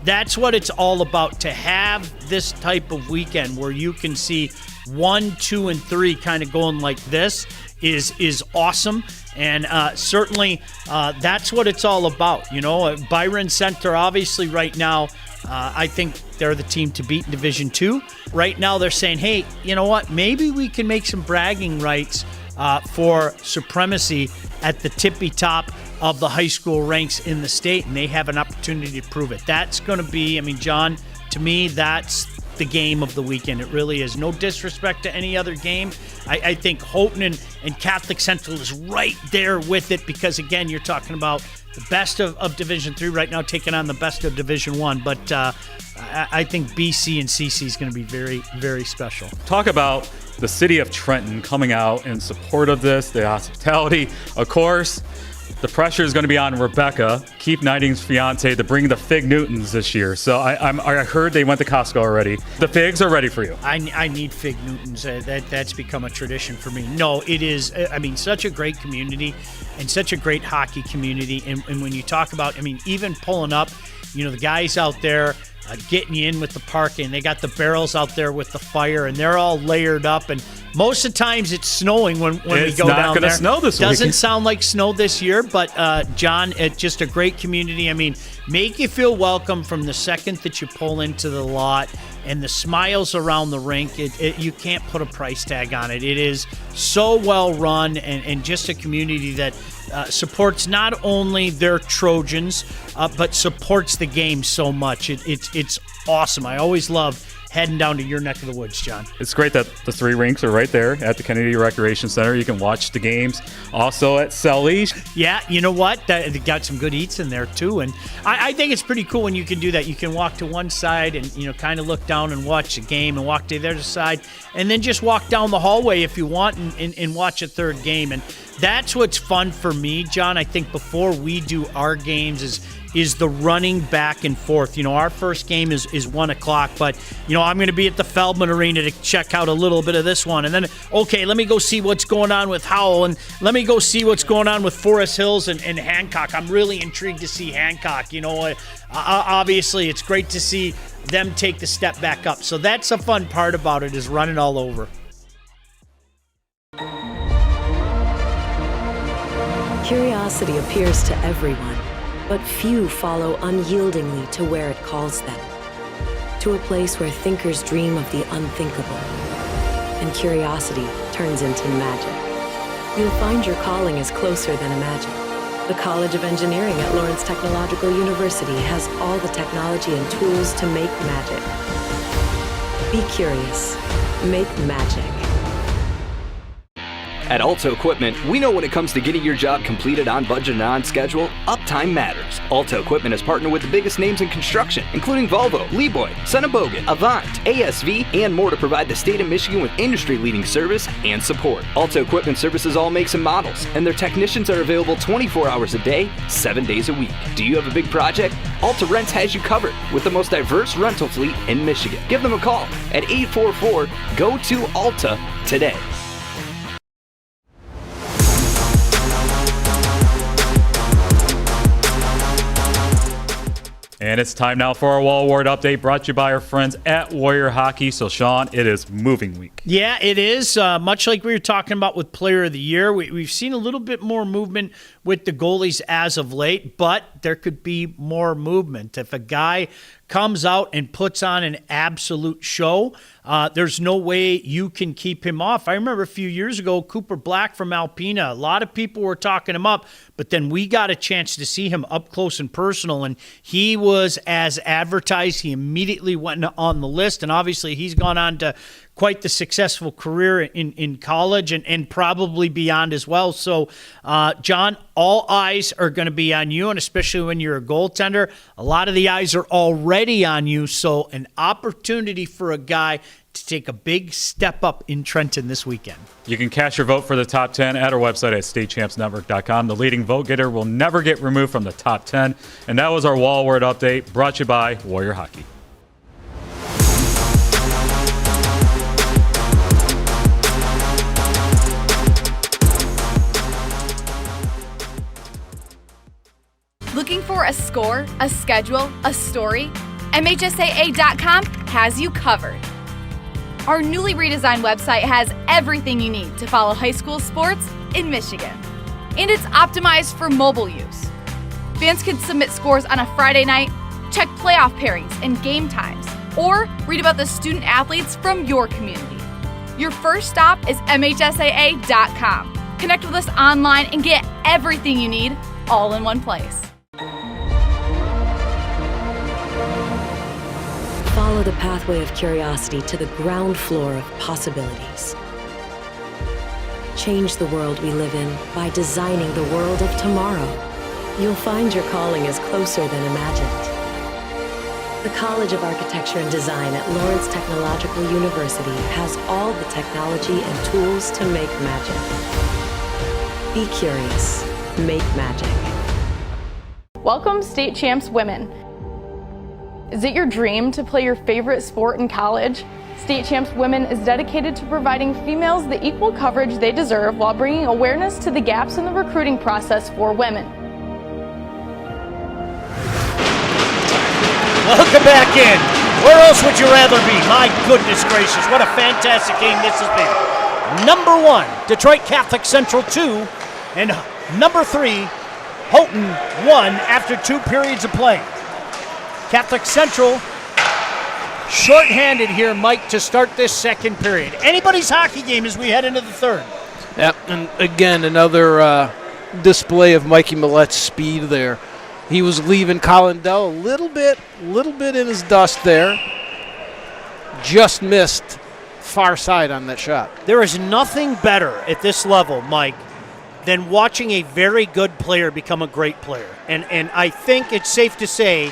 that's what it's all about, to have this type of weekend where you can see 1, 2, and 3 kind of going like this is awesome. And certainly that's what it's all about. Byron Center, obviously right now, I think they're the team to beat in Division 2. Right now they're saying, hey, you know what? Maybe we can make some bragging rights for supremacy at the tippy top of the high school ranks in the state, and they have an opportunity to prove it. That's going to be, John, to me, that's the game of the weekend. It really is. No disrespect to any other game. I think Houghton and Catholic Central is right there with it because, again, you're talking about the best of Division 3 right now taking on the best of Division 1. But I think BC and CC is going to be very, very special. Talk about the city of Trenton coming out in support of this, the hospitality, of course. The pressure is going to be on Rebecca, Keith Knighting's fiance, to bring the Fig Newtons this year. So I heard they went to Costco already. The Figs are ready for you. I need Fig Newtons. That's become a tradition for me. No, it is, such a great community and such a great hockey community. And when you talk about, even pulling up, the guys out there, getting you in with the parking. They got the barrels out there with the fire, and they're all layered up. And most of the times it's snowing when we go down there. It's not going to snow this week. Doesn't sound like snow this year, but John, it's just a great community. make you feel welcome from the second that you pull into the lot, and the smiles around the rink. You can't put a price tag on it. It is so well run, and just a community that supports not only their Trojans, but supports the game so much. It's awesome. I always love heading down to your neck of the woods, John. It's great that the 3 rinks are right there at the Kennedy Recreation Center. You can watch the games. Also at Selly. Yeah, you know what? They got some good eats in there too, and I think it's pretty cool when you can do that. You can walk to one side and kind of look down and watch the game, and walk to the other side, and then just walk down the hallway if you want and watch a third game. And that's what's fun for me, John. I think before we do our games is the running back and forth. Our first game is 1 o'clock, but I'm going to be at the Feldman Arena to check out a little bit of this one, and then let me go see what's going on with Howell, and let me go see what's going on with Forest Hills and Hancock. I'm really intrigued to see Hancock. Obviously it's great to see them take the step back up. So that's a fun part about it, is running all over. Curiosity appears to everyone, but few follow unyieldingly to where it calls them. To a place where thinkers dream of the unthinkable, and curiosity turns into magic. You'll find your calling is closer than imagined. The College of Engineering at Lawrence Technological University has all the technology and tools to make magic. Be curious. Make magic. At Alta Equipment, we know when it comes to getting your job completed on budget and on schedule, uptime matters. Alta Equipment has partnered with the biggest names in construction, including Volvo, Leeboy, Bogan, Avant, ASV, and more to provide the state of Michigan with industry-leading service and support. Alta Equipment services all makes and models, and their technicians are available 24 hours a day, 7 days a week. Do you have a big project? Alta Rents has you covered with the most diverse rental fleet in Michigan. Give them a call at 844-GO-TO-ALTA today. And it's time now for our Wall Award update, brought to you by our friends at Warrior Hockey. So, Sean, it is moving week. Yeah, it is. Much like we were talking about with Player of the Year, we've seen a little bit more movement with the goalies as of late, but there could be more movement. If a guy comes out and puts on an absolute show, there's no way you can keep him off. I remember a few years ago, Cooper Black from Alpena, a lot of people were talking him up, but then we got a chance to see him up close and personal, and he was as advertised. He immediately went on the list, and obviously he's gone on to quite the successful career in college and probably beyond as well. So, John, all eyes are going to be on you, and especially when you're a goaltender, a lot of the eyes are already on you. So an opportunity for a guy to take a big step up in Trenton this weekend. You can cast your vote for the top 10 at our website at statechampsnetwork.com. The leading vote getter will never get removed from the top 10. And that was our Wall Award update, brought to you by Warrior Hockey. Looking for a score, a schedule, a story? MHSAA.com has you covered. Our newly redesigned website has everything you need to follow high school sports in Michigan. And it's optimized for mobile use. Fans can submit scores on a Friday night, check playoff pairings and game times, or read about the student athletes from your community. Your first stop is MHSAA.com. Connect with us online and get everything you need all in one place. Follow the pathway of curiosity to the ground floor of possibilities. Change the world we live in by designing the world of tomorrow. You'll find your calling is closer than imagined. The College of Architecture and Design at Lawrence Technological University has all the technology and tools to make magic. Be curious. Make magic. Welcome, State Champs Women. Is it your dream to play your favorite sport in college? State Champs Women is dedicated to providing females the equal coverage they deserve while bringing awareness to the gaps in the recruiting process for women. Welcome back in. Where else would you rather be? My goodness gracious, what a fantastic game this has been. Number 1, Detroit Catholic Central 2, and number 3, Houghton 1 after 2 periods of play. Catholic Central shorthanded here, Mike, to start this second period. Anybody's hockey game as we head into the third. Yep, and again, another display of Mikey Millet's speed there. He was leaving Collindale a little bit in his dust there. Just missed far side on that shot. There is nothing better at this level, Mike, than watching a very good player become a great player. And I think it's safe to say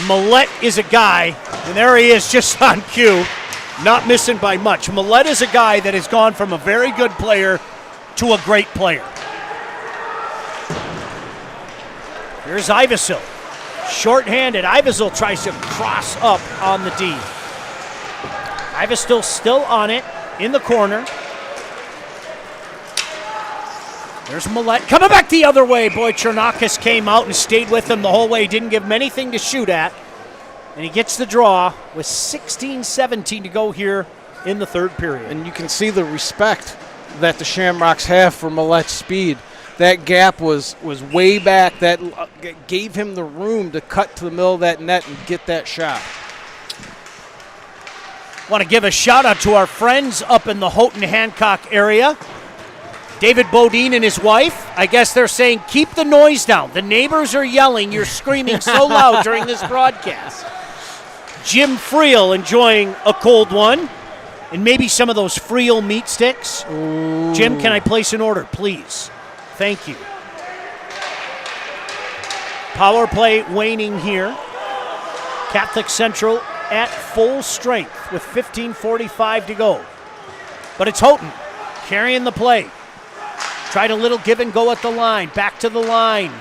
Millette is a guy, and there he is just on cue, not missing by much. Millette is a guy that has gone from a very good player to a great player. Here's Ivesil. Short-handed. Ivesil tries to cross up on the D. Ivesil still on it in the corner. There's Millette coming back the other way. Boy, Chernakis came out and stayed with him the whole way. Didn't give him anything to shoot at. And he gets the draw with 16-17 to go here in the third period. And you can see the respect that the Shamrocks have for Millet's speed. That gap was way back. That gave him the room to cut to the middle of that net and get that shot. Want to give a shout out to our friends up in the Houghton Hancock area. David Bodine and his wife, I guess they're saying, keep the noise down. The neighbors are yelling. You're screaming so loud during this broadcast. Jim Friel enjoying a cold one. And maybe some of those Friel meat sticks. Ooh. Jim, can I place an order, please? Thank you. Power play waning here. Catholic Central at full strength with 15:45 to go. But it's Houghton carrying the play. Tried a little give and go at the line. Back to the line.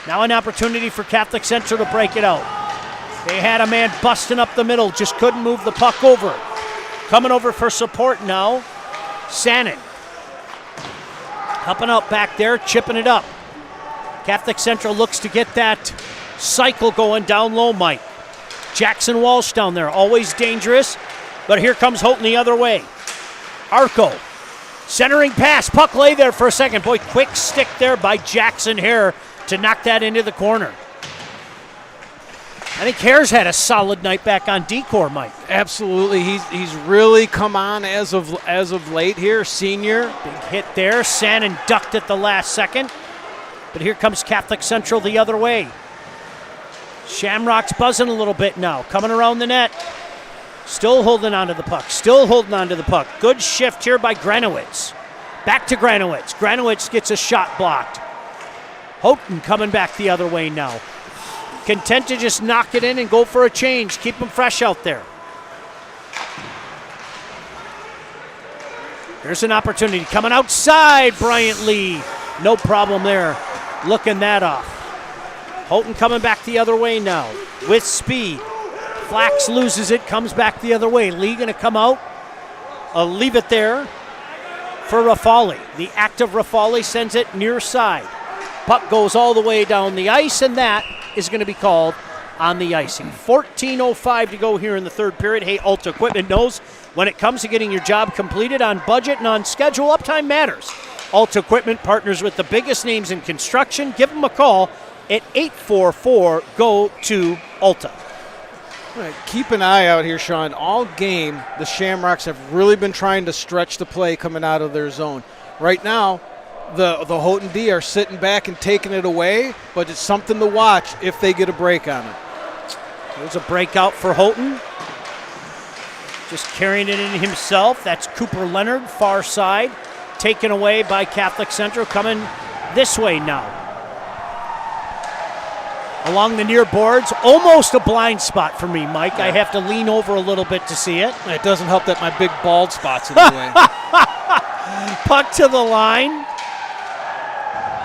Now an opportunity for Catholic Central to break it out. They had a man busting up the middle. Just couldn't move the puck over. Coming over for support now. Sannon. Helping out back there. Chipping it up. Catholic Central looks to get that cycle going down low, Mike. Jackson Walsh down there. Always dangerous. But here comes Houghton the other way. Arco. Centering pass. Puck lay there for a second. Boy, quick stick there by Jackson Hare to knock that into the corner. I think Hare's had a solid night back on D-Corps, Mike. Absolutely. He's really come on as of late here. Senior. Big hit there. Sannon ducked at the last second. But here comes Catholic Central the other way. Shamrock's buzzing a little bit now. Coming around the net. Still holding on to the puck. Still holding on to the puck. Good shift here by Granowitz. Back to Granowitz. Granowitz gets a shot blocked. Houghton coming back the other way now. Content to just knock it in and go for a change. Keep them fresh out there. There's an opportunity. Coming outside, Bryant Lee. No problem there. Looking that off. Houghton coming back the other way now with speed. Flax loses it, comes back the other way. Lee going to come out. Leave it there for Rafali. The active Rafali sends it near side. Puck goes all the way down the ice, and that is going to be called on the icing. 14:05 to go here in the third period. Hey, Alta Equipment knows when it comes to getting your job completed on budget and on schedule, uptime matters. Alta Equipment partners with the biggest names in construction. Give them a call at 844-GO-TO-ALTA. Right, keep an eye out here, Sean. All game, the Shamrocks have really been trying to stretch the play coming out of their zone. Right now, the Houghton D are sitting back and taking it away, but it's something to watch if they get a break on it. There's a breakout for Houghton. Just carrying it in himself. That's Cooper Leonard, far side. Taken away by Catholic Central. Coming this way now. Along the near boards, almost a blind spot for me, Mike. Yeah. I have to lean over a little bit to see it. It doesn't help that my big bald spot's in the way. Puck to the line.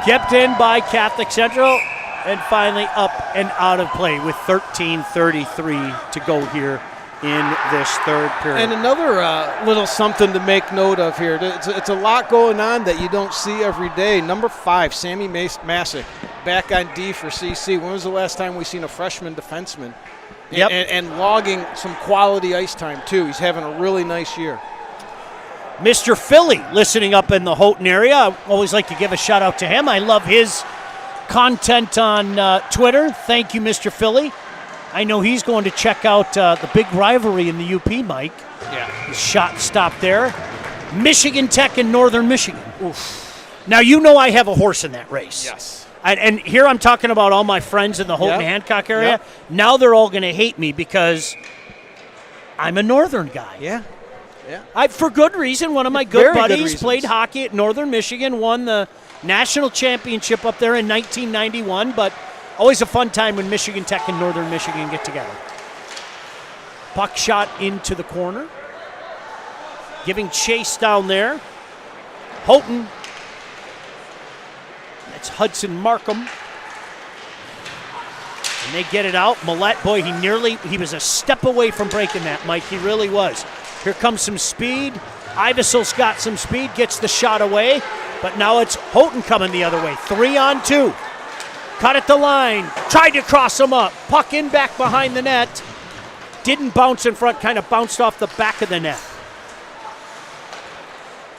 Kept in by Catholic Central. And finally up and out of play with 13:33 to go here in this third period. And another little something to make note of here. It's a lot going on that you don't see every day. Number 5, Sammy Masick, back on D for CC. When was the last time we seen a freshman defenseman? Yep. And logging some quality ice time, too. He's having a really nice year. Mr. Philly listening up in the Houghton area. I always like to give a shout out to him. I love his content on Twitter. Thank you, Mr. Philly. I know he's going to check out the big rivalry in the UP, Mike. Yeah. His shot stopped there. Michigan Tech and Northern Michigan. Oof. Now, you know I have a horse in that race. Yes. And here I'm talking about all my friends in the Houghton-Hancock area. Yep. Now they're all going to hate me because I'm a Northern guy. Yeah. Yeah. For good reason. One of my Very good good buddies reasons. played hockey at Northern Michigan, won the national championship up there in 1991, but always a fun time when Michigan Tech and Northern Michigan get together. Puck shot into the corner. Giving chase down there. Houghton. That's Hudson Markham. And they get it out. Millette, boy, he was a step away from breaking that, Mike. He really was. Here comes some speed. Ivesel's got some speed, gets the shot away. But now it's Houghton coming the other way. 3-on-2. Cut at the line. Tried to cross him up. Puck in back behind the net. Didn't bounce in front, kind of bounced off the back of the net.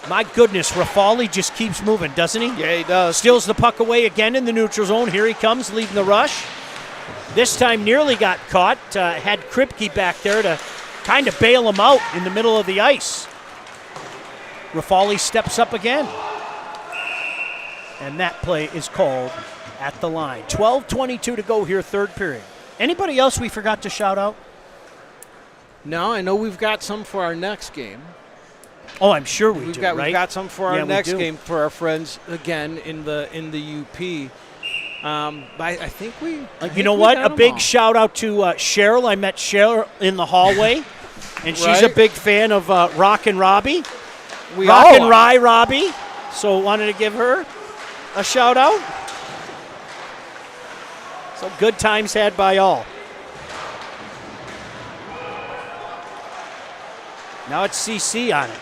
My goodness, Rafali just keeps moving, doesn't he? Yeah, he does. Steals the puck away again in the neutral zone. Here he comes, leading the rush. This time nearly got caught. Had Kripke back there to kind of bail him out in the middle of the ice. Rafali steps up again. And that play is called at the line. 12:22 to go here, third period. Anybody else we forgot to shout out? No, I know we've got some for our next game. Oh, I'm sure we've got some for our Yeah, we next do. game for our friends again in the UP. But I think we. You know what? A big shout out to Cheryl. I met Cheryl in the hallway, and she's a Right. big fan of Rock and Robbie. We Rock all and are. Rye Robbie. So wanted to give her a shout out. So good times had by all. Now it's CC on it.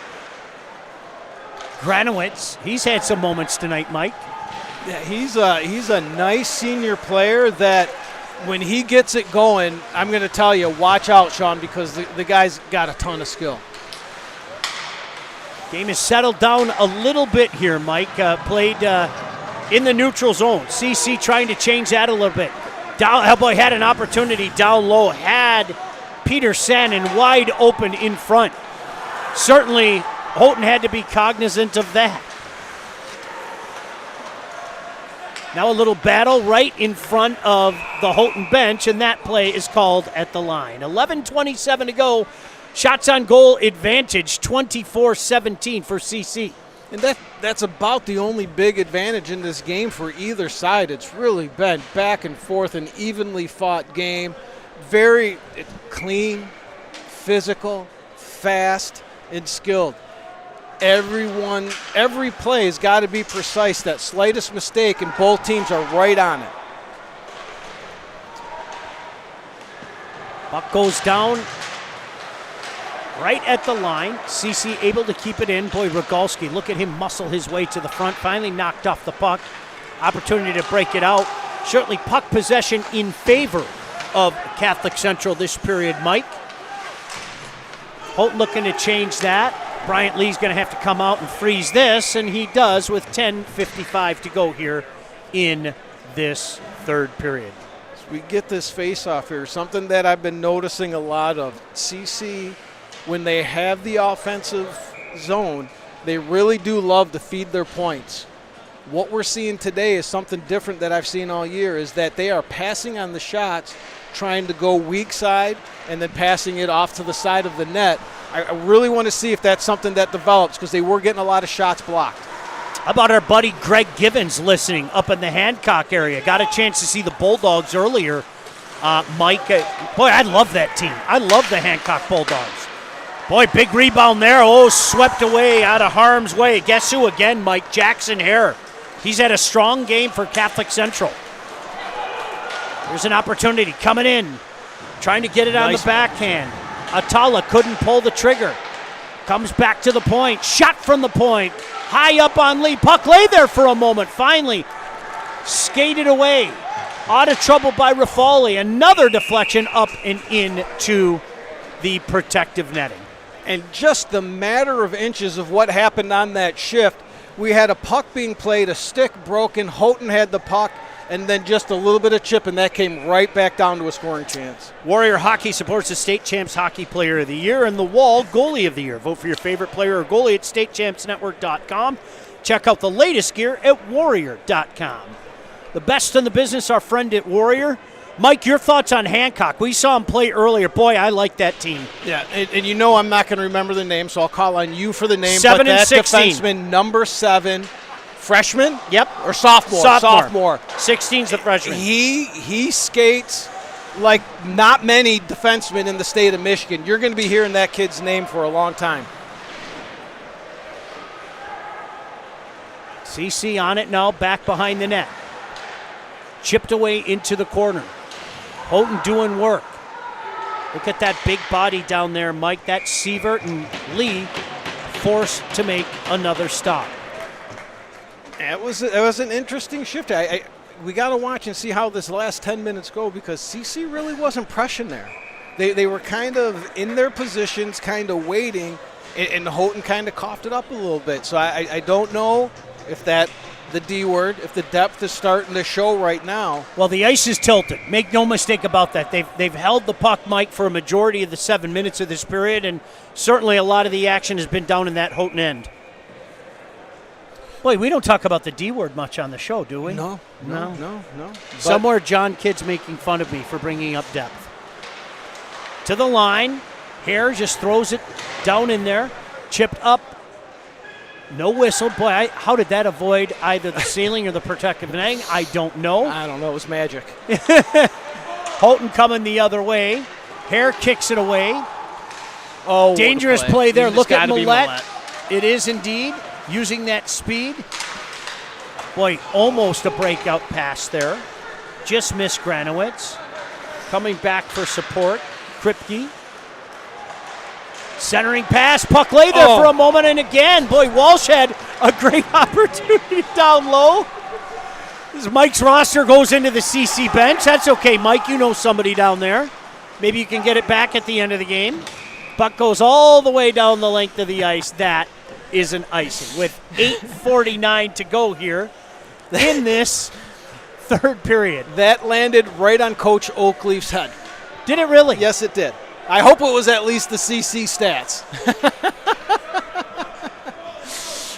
Granowitz, he's had some moments tonight, Mike. Yeah, he's a nice senior player that when he gets it going, I'm going to tell you, watch out, Sean, because the guy's got a ton of skill. Game is settled down a little bit here, Mike. Played in the neutral zone. CC trying to change that a little bit. Hellboy had an opportunity down low, had Peter Sannon wide open in front. Certainly, Houghton had to be cognizant of that. Now a little battle right in front of the Houghton bench, and that play is called at the line. 11:27 to go. Shots on goal advantage, 24-17 for CC. And that's about the only big advantage in this game for either side. It's really been back and forth, an evenly fought game. Very clean, physical, fast, and skilled. Every play has got to be precise. That slightest mistake, and both teams are right on it. Puck goes down right at the line. CC able to keep it in. Boy, Rogalski, look at him muscle his way to the front. Finally knocked off the puck. Opportunity to break it out. Certainly puck possession in favor of Catholic Central this period, Mike. Houghton looking to change that. Bryant Lee's going to have to come out and freeze this, and he does with 10:55 to go here in this third period. We get this face-off here, something that I've been noticing a lot of. CC, when they have the offensive zone, they really do love to feed their points. What we're seeing today is something different that I've seen all year, is that they are passing on the shots, trying to go weak side, and then passing it off to the side of the net. I really want to see if that's something that develops, because they were getting a lot of shots blocked. How about our buddy Greg Givens listening up in the Hancock area? Got a chance to see the Bulldogs earlier, Mike. Boy, I love that team. I love the Hancock Bulldogs. Boy, big rebound there. Oh, swept away out of harm's way. Guess who again, Mike? Jackson Hare. He's had a strong game for Catholic Central. There's an opportunity coming in. Trying to get it on the backhand. Atala couldn't pull the trigger. Comes back to the point. Shot from the point. High up on Lee. Puck lay there for a moment. Finally skated away. Out of trouble by Rafali. Another deflection up and into the protective netting. And just the matter of inches of what happened on that shift, we had a puck being played, a stick broken. Houghton had the puck. and then just a little bit of chip, and that came right back down to a scoring chance. Warrior Hockey supports the State Champs Hockey Player of the Year and the Wall Goalie of the Year. Vote for your favorite player or goalie at statechampsnetwork.com. Check out the latest gear at warrior.com. The best in the business, our friend at Warrior. Mike, your thoughts on Hancock? We saw him play earlier. Boy, I like that team. Yeah, and you know I'm not going to remember the name, so I'll call on you for the name. 7 but and that 16. defenseman, number 7, freshman? Yep. Or sophomore? Sophomore. 16's the freshman. He skates like not many defensemen in the state of Michigan. You're going to be hearing that kid's name for a long time. CC on it now, back behind the net. Chipped away into the corner. Houghton doing work. Look at that big body down there, Mike. That's Sievert and Lee forced to make another stop. It was an interesting shift. We got to watch and see how this last 10 minutes go, because CC really wasn't pressing there. They were kind of in their positions, kind of waiting, and Houghton kind of coughed it up a little bit. So I don't know if the D word, if the depth is starting to show right now. Well, the ice is tilted. Make no mistake about that. They've held the puck, Mike, for a majority of the 7 minutes of this period, and certainly a lot of the action has been down in that Houghton end. Boy, we don't talk about the D word much on the show, do we? No. Somewhere John Kidd's making fun of me for bringing up depth. To the line. Hare just throws it down in there. Chipped up. No whistle. Boy, how did that avoid either the ceiling or the protective netting? I don't know. I don't know. It was magic. Houghton coming the other way. Hare kicks it away. Oh, dangerous play there. Look at Millette. Millette. It is indeed. Using that speed. Boy, almost a breakout pass there. Just missed Granowitz. Coming back for support. Kripke. Centering pass, puck lay there for a moment, and again, boy, Walsh had a great opportunity down low. As Mike's roster goes into the CC bench. That's okay, Mike, you know somebody down there. Maybe you can get it back at the end of the game. Puck goes all the way down the length of the ice. That is an icing. With 8:49 to go here in this third period. That landed right on Coach Oakleaf's head. Did it really? Yes, it did. I hope it was at least the CC stats.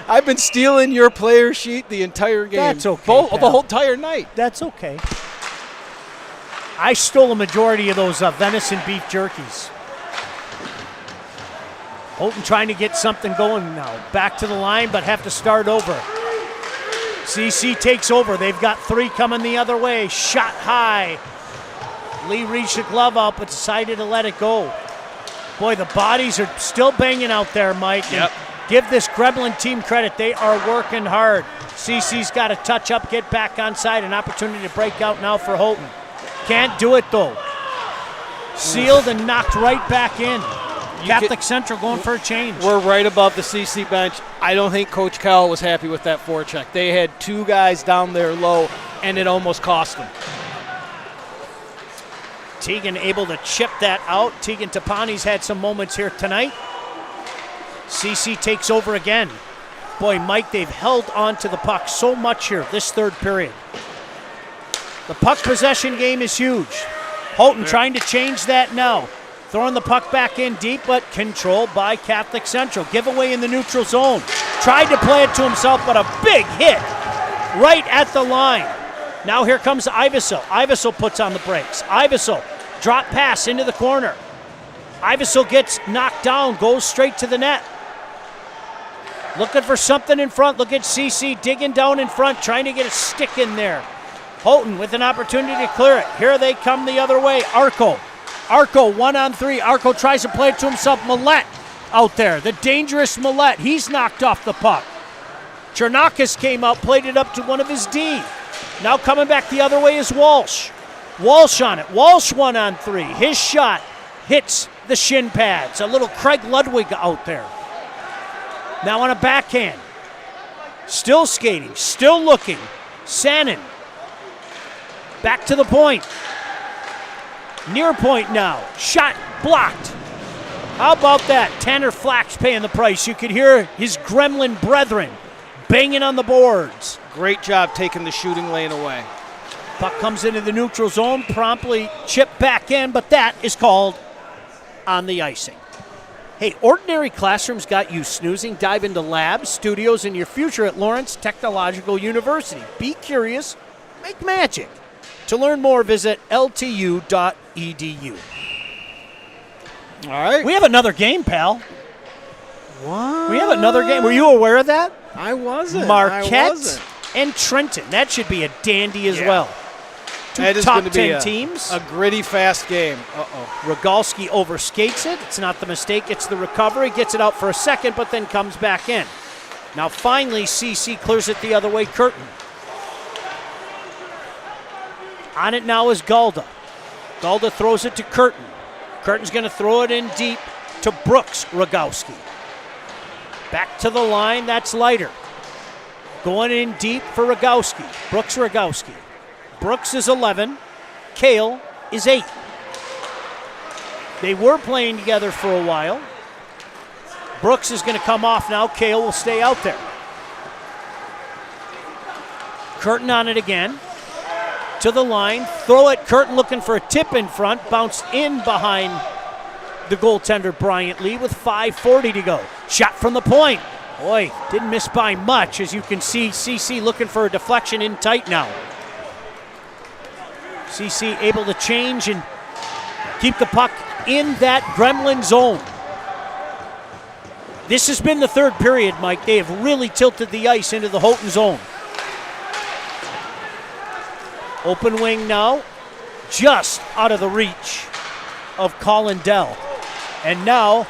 I've been stealing your player sheet the entire game. That's okay. The whole entire night. That's okay. I stole a majority of those venison beef jerkies. Houghton trying to get something going now. Back to the line, but have to start over. CC takes over. They've got 3 coming the other way. Shot high. Lee reached the glove out, but decided to let it go. Boy, the bodies are still banging out there, Mike. Yep. And give this Gremlin team credit. They are working hard. CC's got to touch up, get back on side. An opportunity to break out now for Houghton. Can't do it, though. Sealed and knocked right back in. Catholic Central going for a change. We're right above the CC bench. I don't think Coach Cowell was happy with that forecheck. They had 2 guys down there low, and it almost cost them. Teagan able to chip that out. Teagan Tapani's had some moments here tonight. CC takes over again. Boy, Mike, they've held on to the puck so much here this third period. The puck possession game is huge. Houghton trying to change that now. Throwing the puck back in deep, but controlled by Catholic Central. Giveaway in the neutral zone. Tried to play it to himself, but a big hit right at the line. Now here comes Iversel. Iversel puts on the brakes. Iversel, drop pass into the corner. Iversel gets knocked down, goes straight to the net. Looking for something in front. Look at CC digging down in front, trying to get a stick in there. Houghton with an opportunity to clear it. Here they come the other way. Arco 1-on-3. Arco tries to play it to himself. Millette out there. The dangerous Millette. He's knocked off the puck. Chernakis came out, played it up to one of his D. Now coming back the other way is Walsh. Walsh on it. Walsh 1-on-3. His shot hits the shin pads. A little Craig Ludwig out there. Now on a backhand. Still skating. Still looking. Sannon. Back to the point. Near point now. Shot blocked. How about that? Tanner Flax paying the price. You could hear his gremlin brethren banging on the boards. Great job taking the shooting lane away. Puck comes into the neutral zone, promptly chipped back in, but that is called on the icing. Hey, Ordinary Classrooms got you snoozing? Dive into labs, studios, and your future at Lawrence Technological University. Be curious, make magic. To learn more, visit ltu.edu. All right. We have another game, pal. What? We have another game. Were you aware of that? I wasn't. Marquette and Trenton. That should be a dandy as well. That is top going to be 10 teams. A gritty, fast game. Rogalski overskates it. It's not the mistake, it's the recovery. Gets it out for a second, but then comes back in. Now finally, CC clears it the other way. Curtin. On it now is Galda. Galda throws it to Curtin. Curtin's going to throw it in deep to Brooks Rogalski. Back to the line, that's Leiter. Going in deep for Rogalski. Brooks Rogalski. Brooks is 11. Kale is 8. They were playing together for a while. Brooks is going to come off now. Kale will stay out there. Curtin on it again. To the line. Throw it. Curtin looking for a tip in front. Bounced in behind the goaltender Bryant Lee with 5:40 to go. Shot from the point. Boy, didn't miss by much. As you can see, CC looking for a deflection in tight now. CC able to change and keep the puck in that Gremlin zone. This has been the third period, Mike. They have really tilted the ice into the Houghton zone. Open wing now, just out of the reach of Colin Dell. And now,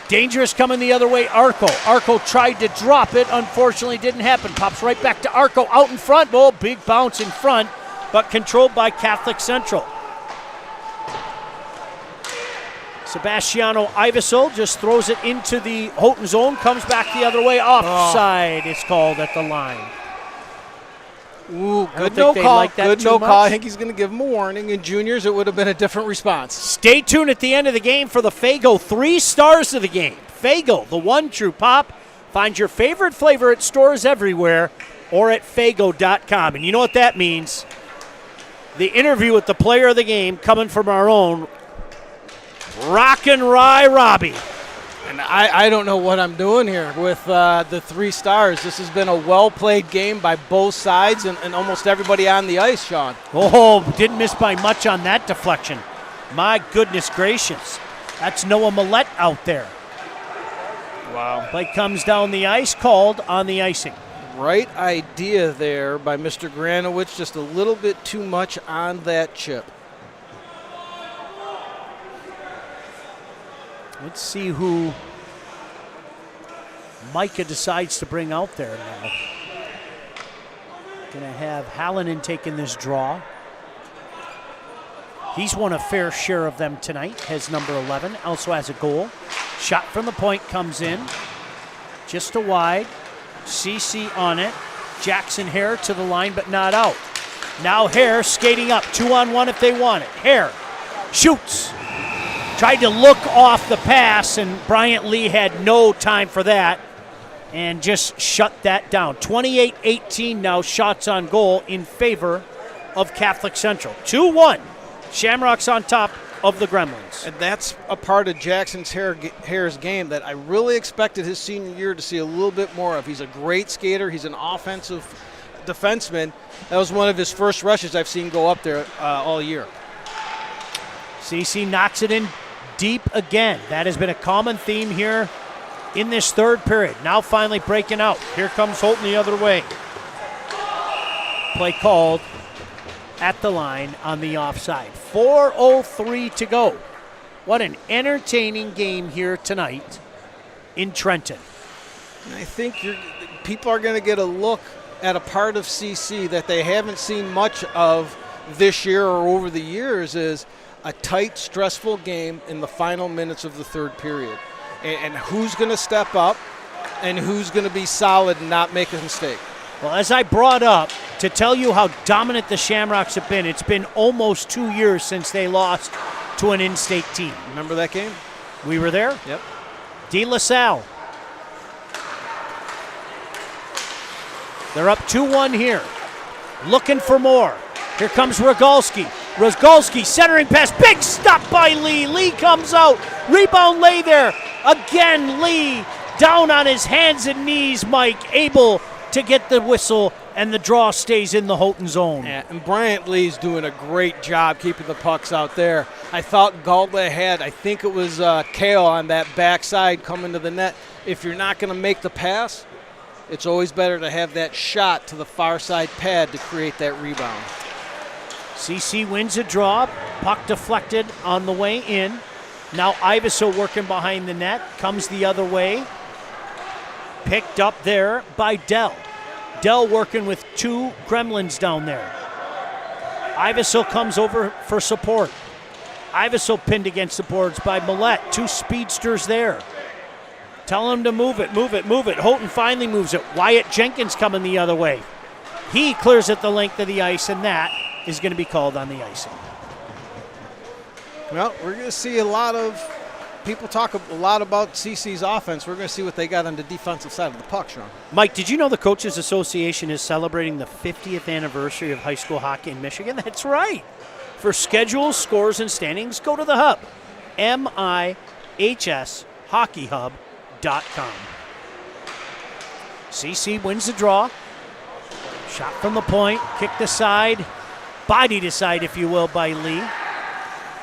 dangerous coming the other way, Arco. Arco tried to drop it, unfortunately didn't happen. Pops right back to Arco, out in front. Oh, big bounce in front, but controlled by Catholic Central. Sebastiano Ivesol just throws it into the Houghton zone, comes back the other way, offside. It's called at the line. Ooh, good no call. Good no call. I think he's going to give him a warning. In juniors, it would have been a different response. Stay tuned at the end of the game for the Faygo 3 stars of the game. Faygo, the one true pop. Find your favorite flavor at stores everywhere or at Faygo.com. And you know what that means? The interview with the player of the game coming from our own Rockin' Rye Robbie. And I don't know what I'm doing here with the 3 stars. This has been a well-played game by both sides and almost everybody on the ice, Sean. Oh, didn't miss by much on that deflection. My goodness gracious. That's Noah Millette out there. Wow. Play comes down the ice, called on the icing. Right idea there by Mr. Granowicz, just a little bit too much on that chip. Let's see who Micah decides to bring out there now. Going to have Hallinan taking this draw. He's won a fair share of them tonight, has number 11, also has a goal. Shot from the point comes in, just a wide. CC on it. Jackson Hare to the line, but not out. Now Hare skating up, 2-on-1 if they want it. Hare shoots. Tried to look off the pass, and Bryant Lee had no time for that and just shut that down. 28-18 now, shots on goal in favor of Catholic Central. 2-1. Shamrocks on top of the Gremlins. And that's a part of Hare's game that I really expected his senior year to see a little bit more of. He's a great skater. He's an offensive defenseman. That was one of his first rushes I've seen go up there all year. CC knocks it in deep again. That has been a common theme here in this third period. Now finally breaking out. Here comes Houghton the other way. Play called at the line on the offside. 4:03 to go. What an entertaining game here tonight in Trenton. And I think people are going to get a look at a part of CC that they haven't seen much of this year or over the years, is a tight, stressful game in the final minutes of the third period. And who's going to step up and who's going to be solid and not make a mistake. Well, as I brought up, to tell you how dominant the Shamrocks have been, it's been almost 2 years since they lost to an in-state team. Remember that game? We were there. Yep. De La Salle. They're up 2-1 here. Looking for more. Here comes Rogalski. Rogalski centering pass. Big stop by Lee. Lee comes out. Rebound lay there. Again, Lee down on his hands and knees, Mike, able to get the whistle, and the draw stays in the Houghton zone. Yeah, and Bryant Lee's doing a great job keeping the pucks out there. I thought Galda had, I think it was Kale on that backside coming to the net. If you're not going to make the pass, it's always better to have that shot to the far side pad to create that rebound. CC wins a draw. Puck deflected on the way in. Now Iveso working behind the net. Comes the other way. Picked up there by Dell. Dell working with two Gremlins down there. Iveso comes over for support. Iveso pinned against the boards by Millette. Two speedsters there. Tell him to move it, move it, move it. Houghton finally moves it. Wyatt Jenkins coming the other way. He clears it the length of the ice, and that is going to be called on the icing. Well, we're going to see a lot of people talk a lot about CC's offense. We're going to see what they got on the defensive side of the puck, Sean. Mike, did you know the Coaches Association is celebrating the 50th anniversary of high school hockey in Michigan? That's right. For schedules, scores, and standings, go to the hub, MIHSHockeyHub.com. CC wins the draw. Shot from the point, kicked aside, bodied aside, if you will, by Lee.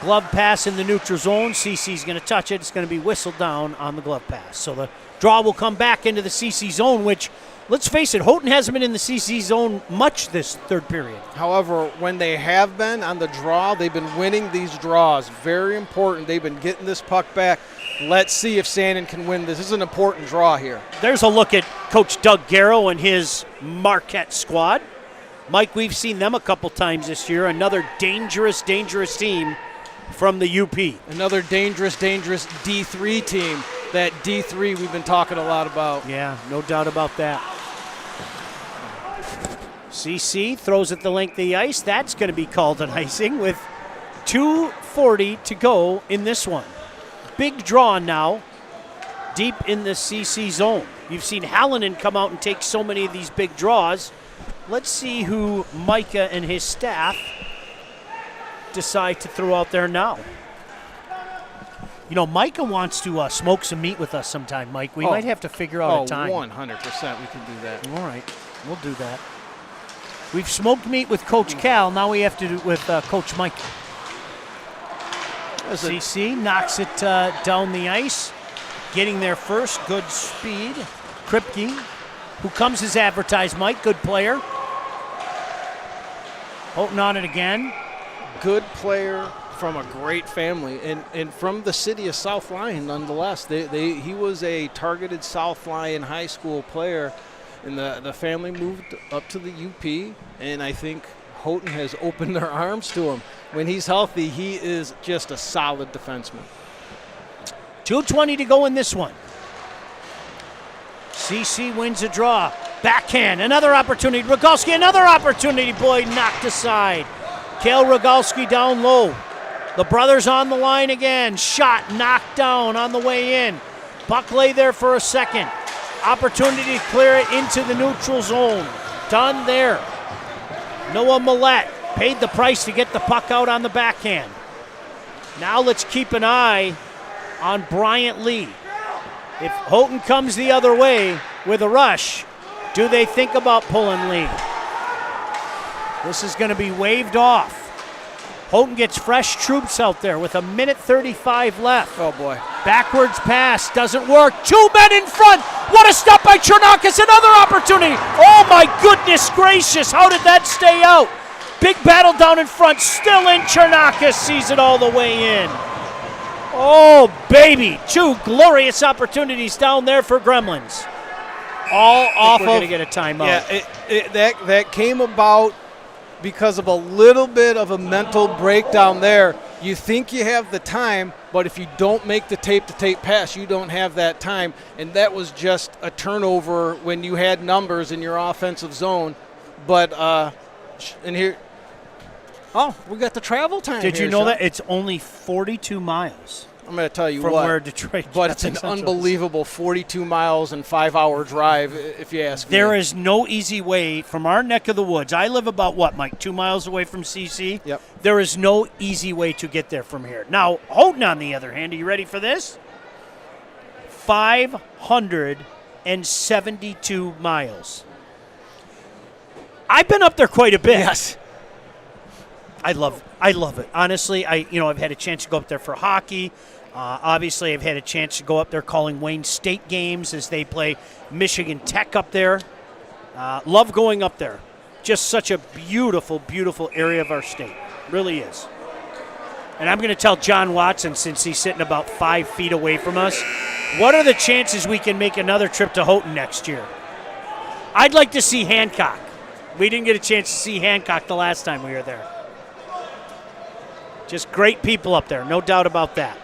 Glove pass in the neutral zone. CC's going to touch it. It's going to be whistled down on the glove pass. So the draw will come back into the CC zone, which, let's face it, Houghton hasn't been in the CC zone much this third period. However, when they have been on the draw, they've been winning these draws. Very important. They've been getting this puck back. Let's see if Sandon can win this. This is an important draw here. There's a look at Coach Doug Garrow and his Marquette squad. Mike, we've seen them a couple times this year. Another dangerous, dangerous team from the UP. Another dangerous, dangerous D3 team. That D3 we've been talking a lot about. Yeah, no doubt about that. CC throws it the length of the ice. That's going to be called an icing with 2:40 to go in this one. Big draw now, deep in the CC zone. You've seen Hallinan come out and take so many of these big draws. Let's see who Micah and his staff decide to throw out there now. You know, Micah wants to smoke some meat with us sometime, Mike. We might have to figure out a time. 100% we can do that. All right, we'll do that. We've smoked meat with Coach Cal. Now we have to do it with Coach Micah. CC knocks it down the ice. Getting there first, good speed. Kripke, who comes as advertised, Mike, good player. Houghton on it again. Good player from a great family and from the city of South Lyon nonetheless. He was a targeted South Lyon high school player, and the family moved up to the UP, and I think Houghton has opened their arms to him. When he's healthy, he is just a solid defenseman. 2:20 to go in this one. CC wins a draw. Backhand, another opportunity. Rogalski, another opportunity. Boy, knocked aside. Kale Rogalski down low. The brothers on the line again. Shot knocked down on the way in. Puck lay there for a second. Opportunity to clear it into the neutral zone. Done there. Noah Millette paid the price to get the puck out on the backhand. Now let's keep an eye on Bryant Lee. If Houghton comes the other way with a rush, do they think about pulling Lee? This is going to be waved off. Houghton gets fresh troops out there with 1:35 left. Oh, boy. Backwards pass doesn't work. 2 men in front. What a stop by Chernakis. Another opportunity. Oh, my goodness gracious. How did that stay out? Big battle down in front. Still in. Chernakis sees it all the way in. Oh, baby. 2 glorious opportunities down there for Gremlins. All off of. We're going to get a timeout. Yeah, that came about because of a little bit of a mental breakdown there. You think you have the time, but if you don't make the tape-to-tape pass, you don't have that time. And that was just a turnover when you had numbers in your offensive zone. But, and here, oh, we got the travel time. Did here, you know Sean. that? It's only 42 miles. I'm going to tell you from what. where Detroit. But it's an unbelievable 42 miles and 5-hour drive, if you ask me. There is no easy way from our neck of the woods. I live about, what, Mike, 2 miles away from CC? Yep. There is no easy way to get there from here. Now, Houghton, on the other hand, are you ready for this? 572 miles. I've been up there quite a bit. Yes. I love it. Honestly, I've had a chance to go up there for hockey. Obviously, I've had a chance to go up there calling Wayne State games as they play Michigan Tech up there. Love going up there. Just such a beautiful, beautiful area of our state. Really is. And I'm going to tell John Watson, since he's sitting about 5 feet away from us, what are the chances we can make another trip to Houghton next year? I'd like to see Hancock. We didn't get a chance to see Hancock the last time we were there. Just great people up there, no doubt about that.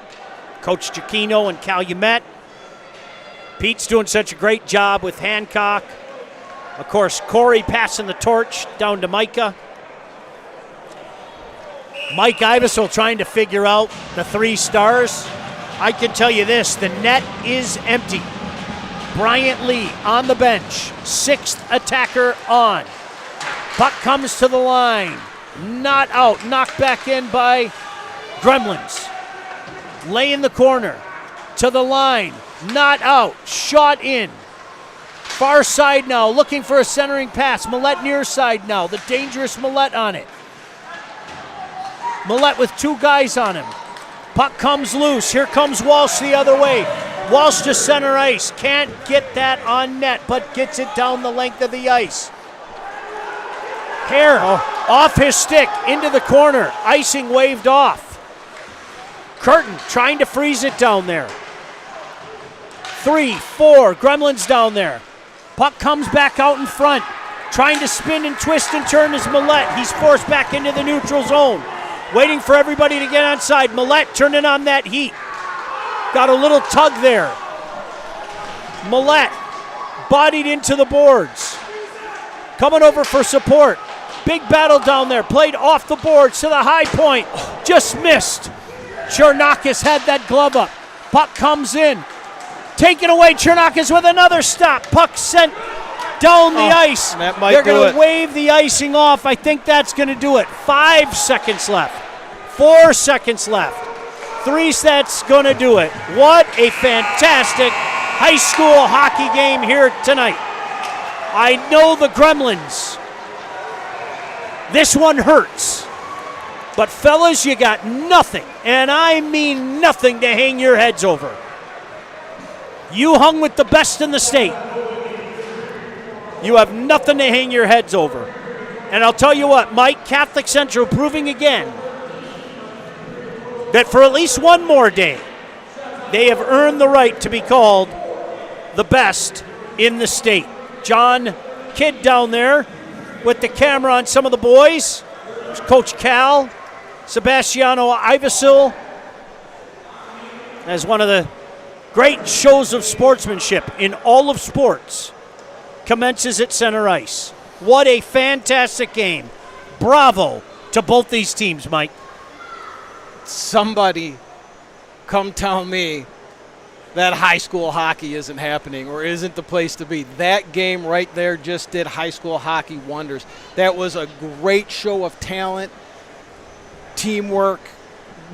Coach Giacchino and Calumet. Pete's doing such a great job with Hancock. Of course, Corey passing the torch down to Micah. Mike Ivisel trying to figure out the 3 stars. I can tell you this, the net is empty. Bryant Lee on the bench, 6th attacker on. Puck comes to the line. Not out, knocked back in by Gremlins. Lay in the corner, to the line, not out, shot in. Far side now, looking for a centering pass. Millette near side now, the dangerous Millette on it. Millette with 2 guys on him. Puck comes loose, here comes Walsh the other way. Walsh to center ice, can't get that on net, but gets it down the length of the ice. Hare off his stick into the corner. Icing waved off. Curtin trying to freeze it down there. 3, 4, Gremlins down there. Puck comes back out in front. Trying to spin and twist and turn is Millette. He's forced back into the neutral zone. Waiting for everybody to get onside. Millette turning on that heat. Got a little tug there. Millette bodied into the boards. Coming over for support. Big battle down there. Played off the boards to the high point. Just missed. Chernakis had that glove up. Puck comes in. Taken away. Chernakis with another stop. Puck sent down the ice. That might They're do going it. to wave the icing off. I think that's going to do it. 5 seconds left. 4 seconds left. 3 sets going to do it. What a fantastic high school hockey game here tonight. I know the Gremlins. This one hurts. But fellas, you got nothing, and I mean nothing, to hang your heads over. You hung with the best in the state. You have nothing to hang your heads over. And I'll tell you what, Mike, Catholic Central proving again that for at least one more day, they have earned the right to be called the best in the state. John Kidd down there with the camera on some of the boys. There's Coach Cal, Sebastiano Ivasil, as one of the great shows of sportsmanship in all of sports commences at center ice. What a fantastic game. Bravo to both these teams, Mike. Somebody come tell me that high school hockey isn't happening or isn't the place to be. That game right there just did high school hockey wonders. That was a great show of talent, teamwork.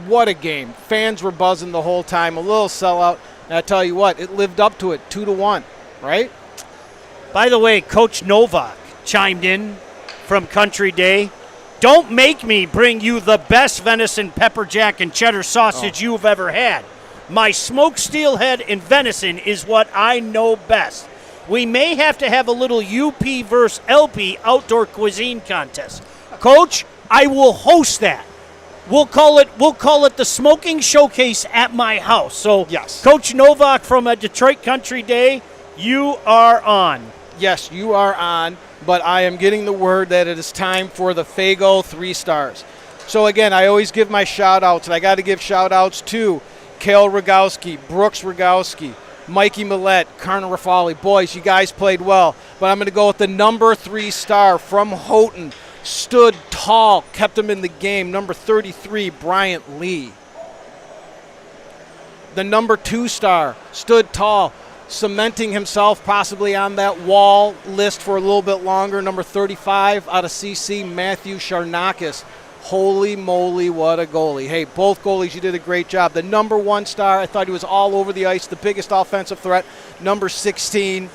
What a game. Fans were buzzing the whole time. A little sellout. And I tell you what, it lived up to it, 2-1, right? By the way, Coach Novak chimed in from Country Day. Don't make me bring you the best venison, pepper jack, and cheddar sausage you've ever had. My smoked steelhead and venison is what I know best. We may have to have a little UP versus LP outdoor cuisine contest. Coach, I will host that. We'll call it the smoking showcase at my house. So, yes. Coach Novak from a Detroit Country Day, you are on. Yes, you are on, but I am getting the word that it is time for the Fago 3 stars. So again, I always give my shout outs, and I got to give shout outs to Kale Rogowski, Brooks Rogowski, Mikey Millette, Karna Rafali. Boys, you guys played well, but I'm going to go with the number 3 star from Houghton. Stood tall, kept him in the game. Number 33, Bryant Lee. the number 2 star, stood tall, cementing himself possibly on that wall list for a little bit longer. Number 35 out of CC, Matthew Sharnakis. Holy moly, what a goalie. Hey, both goalies, you did a great job. The number 1 star, I thought he was all over the ice, the biggest offensive threat. Number 16,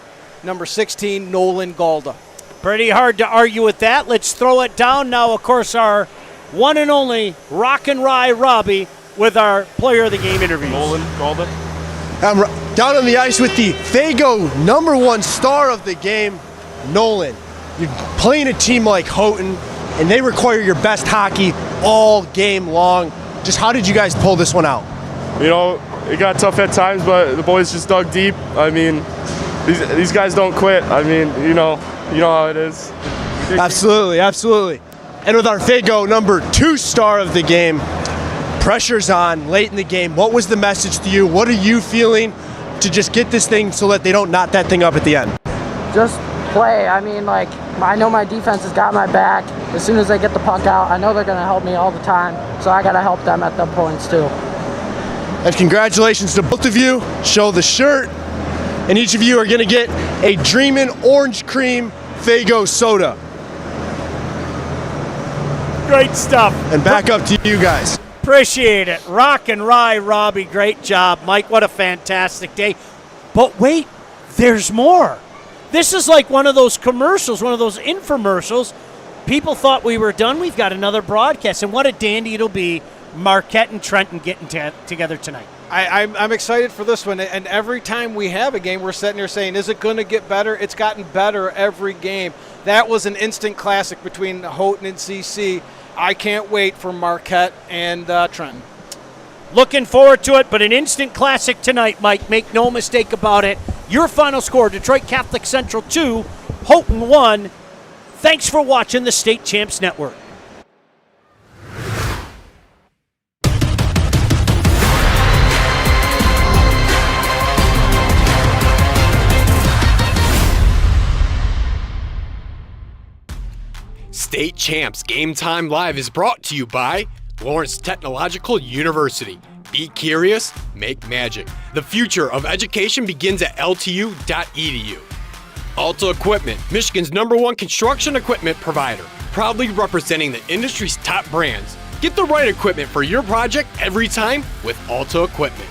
Nolan Galda. Pretty hard to argue with that. Let's throw it down now. Of course, our one and only Rock and Rye Robbie with our player of the game interviews. Nolan Galda. I'm down on the ice with the Fago number 1 star of the game, Nolan. You're playing a team like Houghton, and they require your best hockey all game long. Just how did you guys pull this one out? You know, it got tough at times, but the boys just dug deep. I mean, these guys don't quit. I mean, you know how it is. Absolutely. And with our Fago number 2 star of the game, pressure's on late in the game. What was the message to you? What are you feeling to just get this thing so that they don't knot that thing up at the end? Just play. I mean, I know my defense has got my back. As soon as they get the puck out, I know they're going to help me all the time, so I got to help them at the points too. And congratulations to both of you. Show the shirt, and each of you are going to get a Dreamin' Orange Cream Fago soda. Great stuff. And back up to you guys. Appreciate it. Rock and Rye Robbie, great job. Mike, what a fantastic day. But wait, there's more. This is like one of those commercials, one of those infomercials. People thought we were done. We've got another broadcast. And what a dandy it'll be, Marquette and Trenton getting together tonight. I'm excited for this one. And every time we have a game, we're sitting here saying, is it going to get better? It's gotten better every game. That was an instant classic between Houghton and CC. I can't wait for Marquette and Trenton. Looking forward to it, but an instant classic tonight, Mike. Make no mistake about it. Your final score, Detroit Catholic Central 2, Houghton 1. Thanks for watching the State Champs Network. State Champs Game Time Live is brought to you by Lawrence Technological University. Be curious, make magic. The future of education begins at ltu.edu. Alta Equipment, Michigan's #1 construction equipment provider, proudly representing the industry's top brands. Get the right equipment for your project every time with Alta Equipment.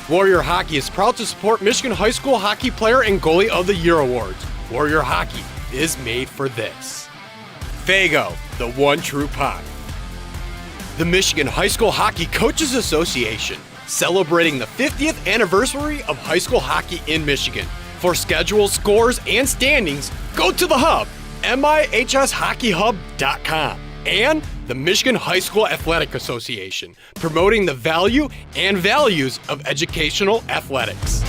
Warrior Hockey is proud to support Michigan High School Hockey Player and Goalie of the Year awards. Warrior Hockey is made for this. Fago, the one true pot. The Michigan High School Hockey Coaches Association, celebrating the 50th anniversary of high school hockey in Michigan. For schedules, scores, and standings, go to the hub, MIHSHockeyHub.com. And the Michigan High School Athletic Association, promoting the value and values of educational athletics.